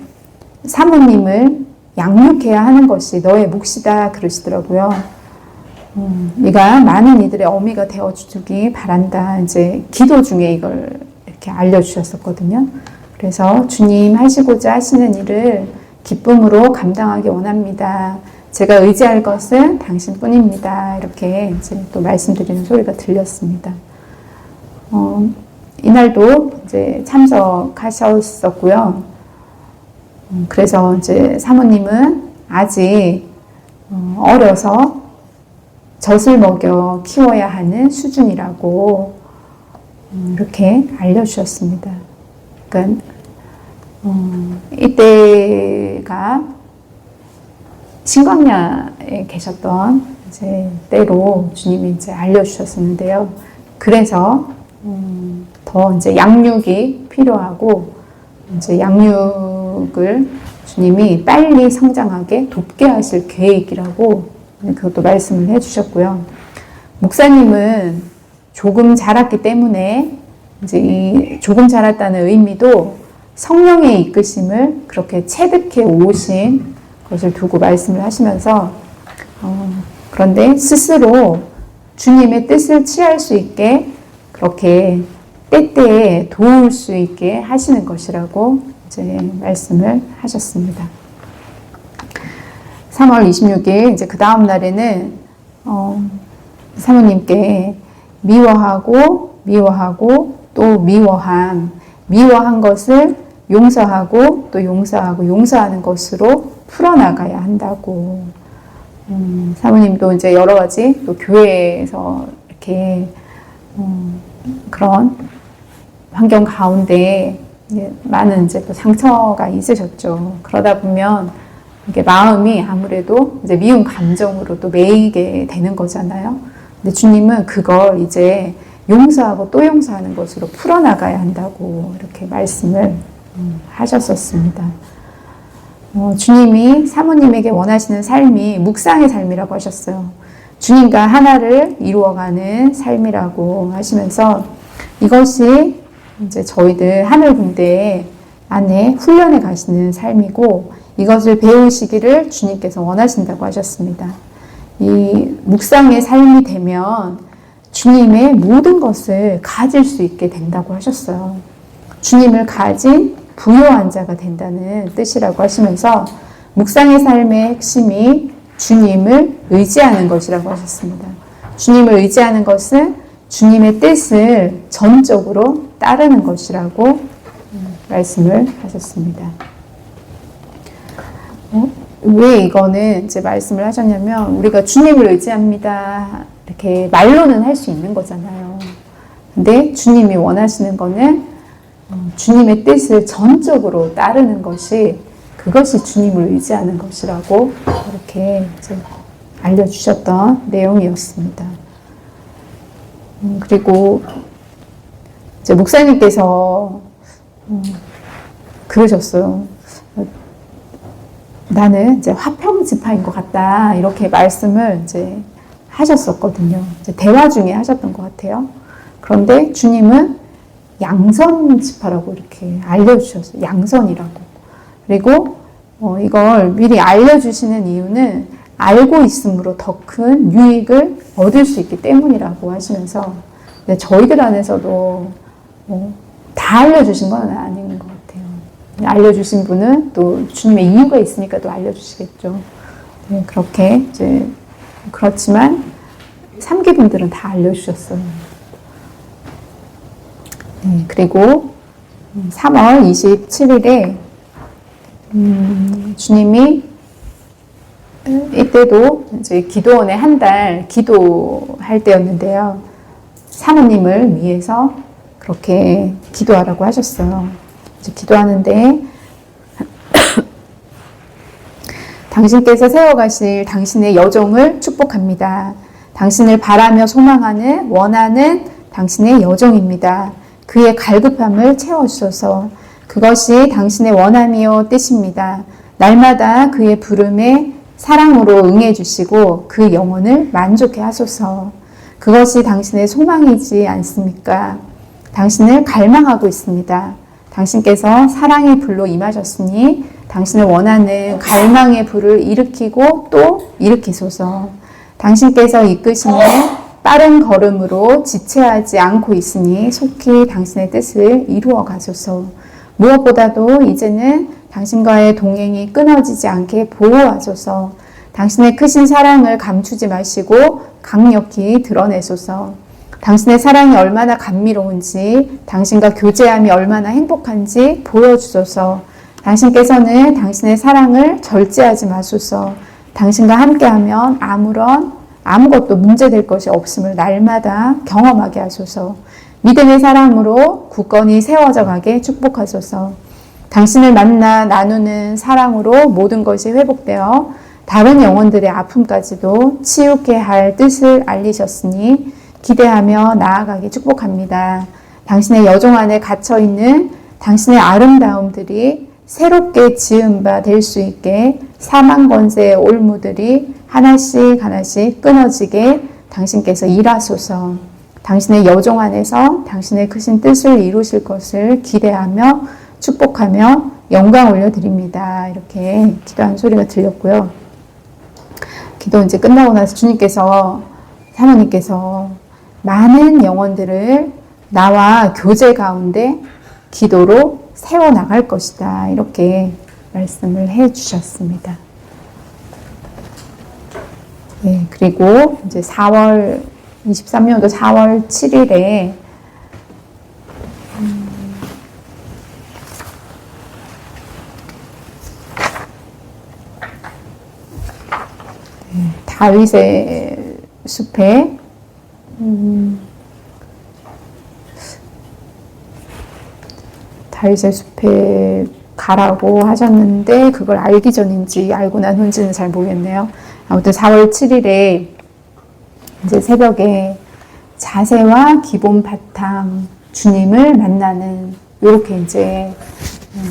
사모님을 양육해야 하는 것이 너의 몫이다 그러시더라고요. 네가 많은 이들의 어미가 되어주기 바란다. 이제 기도 중에 이걸 이렇게 알려주셨었거든요. 그래서 주님 하시고자 하시는 일을 기쁨으로 감당하기 원합니다. 제가 의지할 것은 당신뿐입니다. 이렇게 이제 또 말씀드리는 소리가 들렸습니다. 이날도 이제 참석하셨었고요. 그래서 이제 사모님은 아직 어려서 젖을 먹여 키워야 하는 수준이라고 이렇게 알려주셨습니다. 그러니까 이때가 신광야에 계셨던 이제 때로 주님이 이제 알려주셨었는데요. 그래서 더 이제 양육이 필요하고 이제 양육을 주님이 빨리 성장하게 돕게 하실 계획이라고 그것도 말씀을 해주셨고요. 목사님은 조금 자랐기 때문에 이제 이 조금 자랐다는 의미도 성령의 이끄심을 그렇게 체득해 오신 것을 두고 말씀을 하시면서 그런데 스스로 주님의 뜻을 취할 수 있게 그렇게 때때에 도울 수 있게 하시는 것이라고 이제 말씀을 하셨습니다. 3월 26일 이제 그 다음 날에는 사모님께 미워하고 또 미워한 것을 용서하고 또 용서하는 것으로 풀어나가야 한다고. 사모님도 이제 여러 가지 또 교회에서 이렇게 그런 환경 가운데 많은 이제 또 상처가 있으셨죠. 그러다 보면 이게 마음이 아무래도 이제 미운 감정으로 또 매이게 되는 거잖아요. 근데 주님은 그걸 이제 용서하고 또 용서하는 것으로 풀어나가야 한다고 이렇게 말씀을 하셨었습니다. 주님이 사모님에게 원하시는 삶이 묵상의 삶이라고 하셨어요. 주님과 하나를 이루어가는 삶이라고 하시면서 이것이 이제 저희들 하늘군대 안에 훈련해 가시는 삶이고 이것을 배우시기를 주님께서 원하신다고 하셨습니다. 이 묵상의 삶이 되면 주님의 모든 것을 가질 수 있게 된다고 하셨어요. 주님을 가진 부요한 자가 된다는 뜻이라고 하시면서 묵상의 삶의 핵심이 주님을 의지하는 것이라고 하셨습니다. 주님을 의지하는 것은 주님의 뜻을 전적으로 따르는 것이라고 말씀을 하셨습니다. 왜 이거는 이제 말씀을 하셨냐면 우리가 주님을 의지합니다. 이렇게 말로는 할 수 있는 거잖아요. 근데 주님이 원하시는 거는 주님의 뜻을 전적으로 따르는 것이 그것이 주님을 의지하는 것이라고 이렇게 이제 알려주셨던 내용이었습니다. 그리고 이제 목사님께서 그러셨어요. 나는 이제 화평지파인 것 같다. 이렇게 말씀을 이제 하셨었거든요. 이제 대화 중에 하셨던 것 같아요. 그런데 주님은 양선지파라고 이렇게 알려주셨어요. 양선이라고. 그리고 이걸 미리 알려주시는 이유는 알고 있음으로 더 큰 유익을 얻을 수 있기 때문이라고 하시면서 저희들 안에서도 다 알려주신 건 아닌 것 같아요. 알려주신 분은 또 주님의 이유가 있으니까 또 알려주시겠죠. 네, 그렇게 이제 그렇지만 3기 분들은 다 알려주셨어요. 네, 그리고 3월 27일에 주님이 이때도 이제 기도원에 한 달 기도할 때였는데요. 사모님을 위해서 그렇게 기도하라고 하셨어요. 이제 기도하는데 당신께서 세워가실 당신의 여정을 축복합니다. 당신을 바라며 소망하는 원하는 당신의 여정입니다. 그의 갈급함을 채워주소서. 그것이 당신의 원함이요 뜻입니다. 날마다 그의 부름에 사랑으로 응해주시고 그 영혼을 만족해 하소서. 그것이 당신의 소망이지 않습니까? 당신을 갈망하고 있습니다. 당신께서 사랑의 불로 임하셨으니 당신을 원하는 갈망의 불을 일으키고 또 일으키소서. 당신께서 이끄시는 빠른 걸음으로 지체하지 않고 있으니 속히 당신의 뜻을 이루어 가소서. 무엇보다도 이제는 당신과의 동행이 끊어지지 않게 보호하소서. 당신의 크신 사랑을 감추지 마시고 강력히 드러내소서. 당신의 사랑이 얼마나 감미로운지, 당신과 교제함이 얼마나 행복한지 보여주소서. 당신께서는 당신의 사랑을 절제하지 마소서. 당신과 함께하면 아무런 아무것도 문제될 것이 없음을 날마다 경험하게 하소서. 믿음의 사랑으로 굳건히 세워져 가게 축복하소서. 당신을 만나 나누는 사랑으로 모든 것이 회복되어 다른 영혼들의 아픔까지도 치유케 할 뜻을 알리셨으니 기대하며 나아가기 축복합니다. 당신의 여종 안에 갇혀있는 당신의 아름다움들이 새롭게 지은 바 될 수 있게 사망 권세의 올무들이 하나씩 하나씩 끊어지게 당신께서 일하소서. 당신의 여종 안에서 당신의 크신 뜻을 이루실 것을 기대하며 축복하며 영광 올려드립니다. 이렇게 기도하는 소리가 들렸고요. 기도 이제 끝나고 나서 주님께서, 사모님께서 많은 영혼들을 나와 교제 가운데 기도로 세워나갈 것이다. 이렇게 말씀을 해 주셨습니다. 네, 그리고 이제 23년도 4월 7일에 다윗의 숲에 다윗의 숲에 가라고 하셨는데 그걸 알기 전인지 알고 난 후인지는 잘 모르겠네요. 아무튼 4월 7일에 이제 새벽에 자세와 기본 바탕 주님을 만나는 이렇게 이제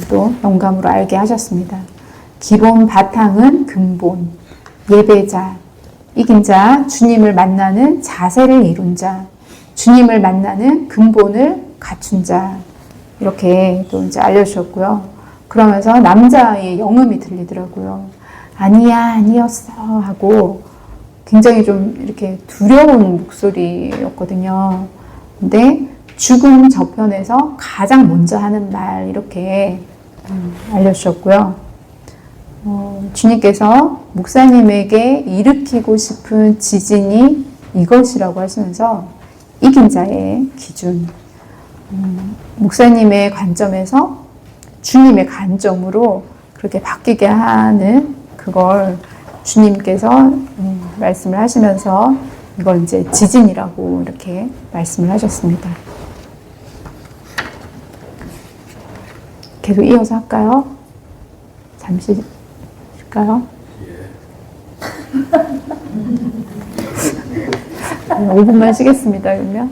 또 영감으로 알게 하셨습니다. 기본 바탕은 근본, 예배자, 이긴 자, 주님을 만나는 자세를 이룬 자, 주님을 만나는 근본을 갖춘 자, 이렇게 또 이제 알려주셨고요. 그러면서 남자의 영음이 들리더라고요. 아니야, 아니었어 하고 굉장히 좀 이렇게 두려운 목소리였거든요. 근데 죽음 저편에서 가장 먼저 하는 말 이렇게 알려주셨고요. 주님께서 목사님에게 일으키고 싶은 지진이 이것이라고 하시면서 이긴 자의 기준, 목사님의 관점에서 주님의 관점으로 그렇게 바뀌게 하는 그걸 주님께서 말씀을 하시면서 이걸 이제 지진이라고 이렇게 말씀을 하셨습니다. 계속 이어서 할까요? 잠시 쉴까요? 5분만 쉬겠습니다, 그러면.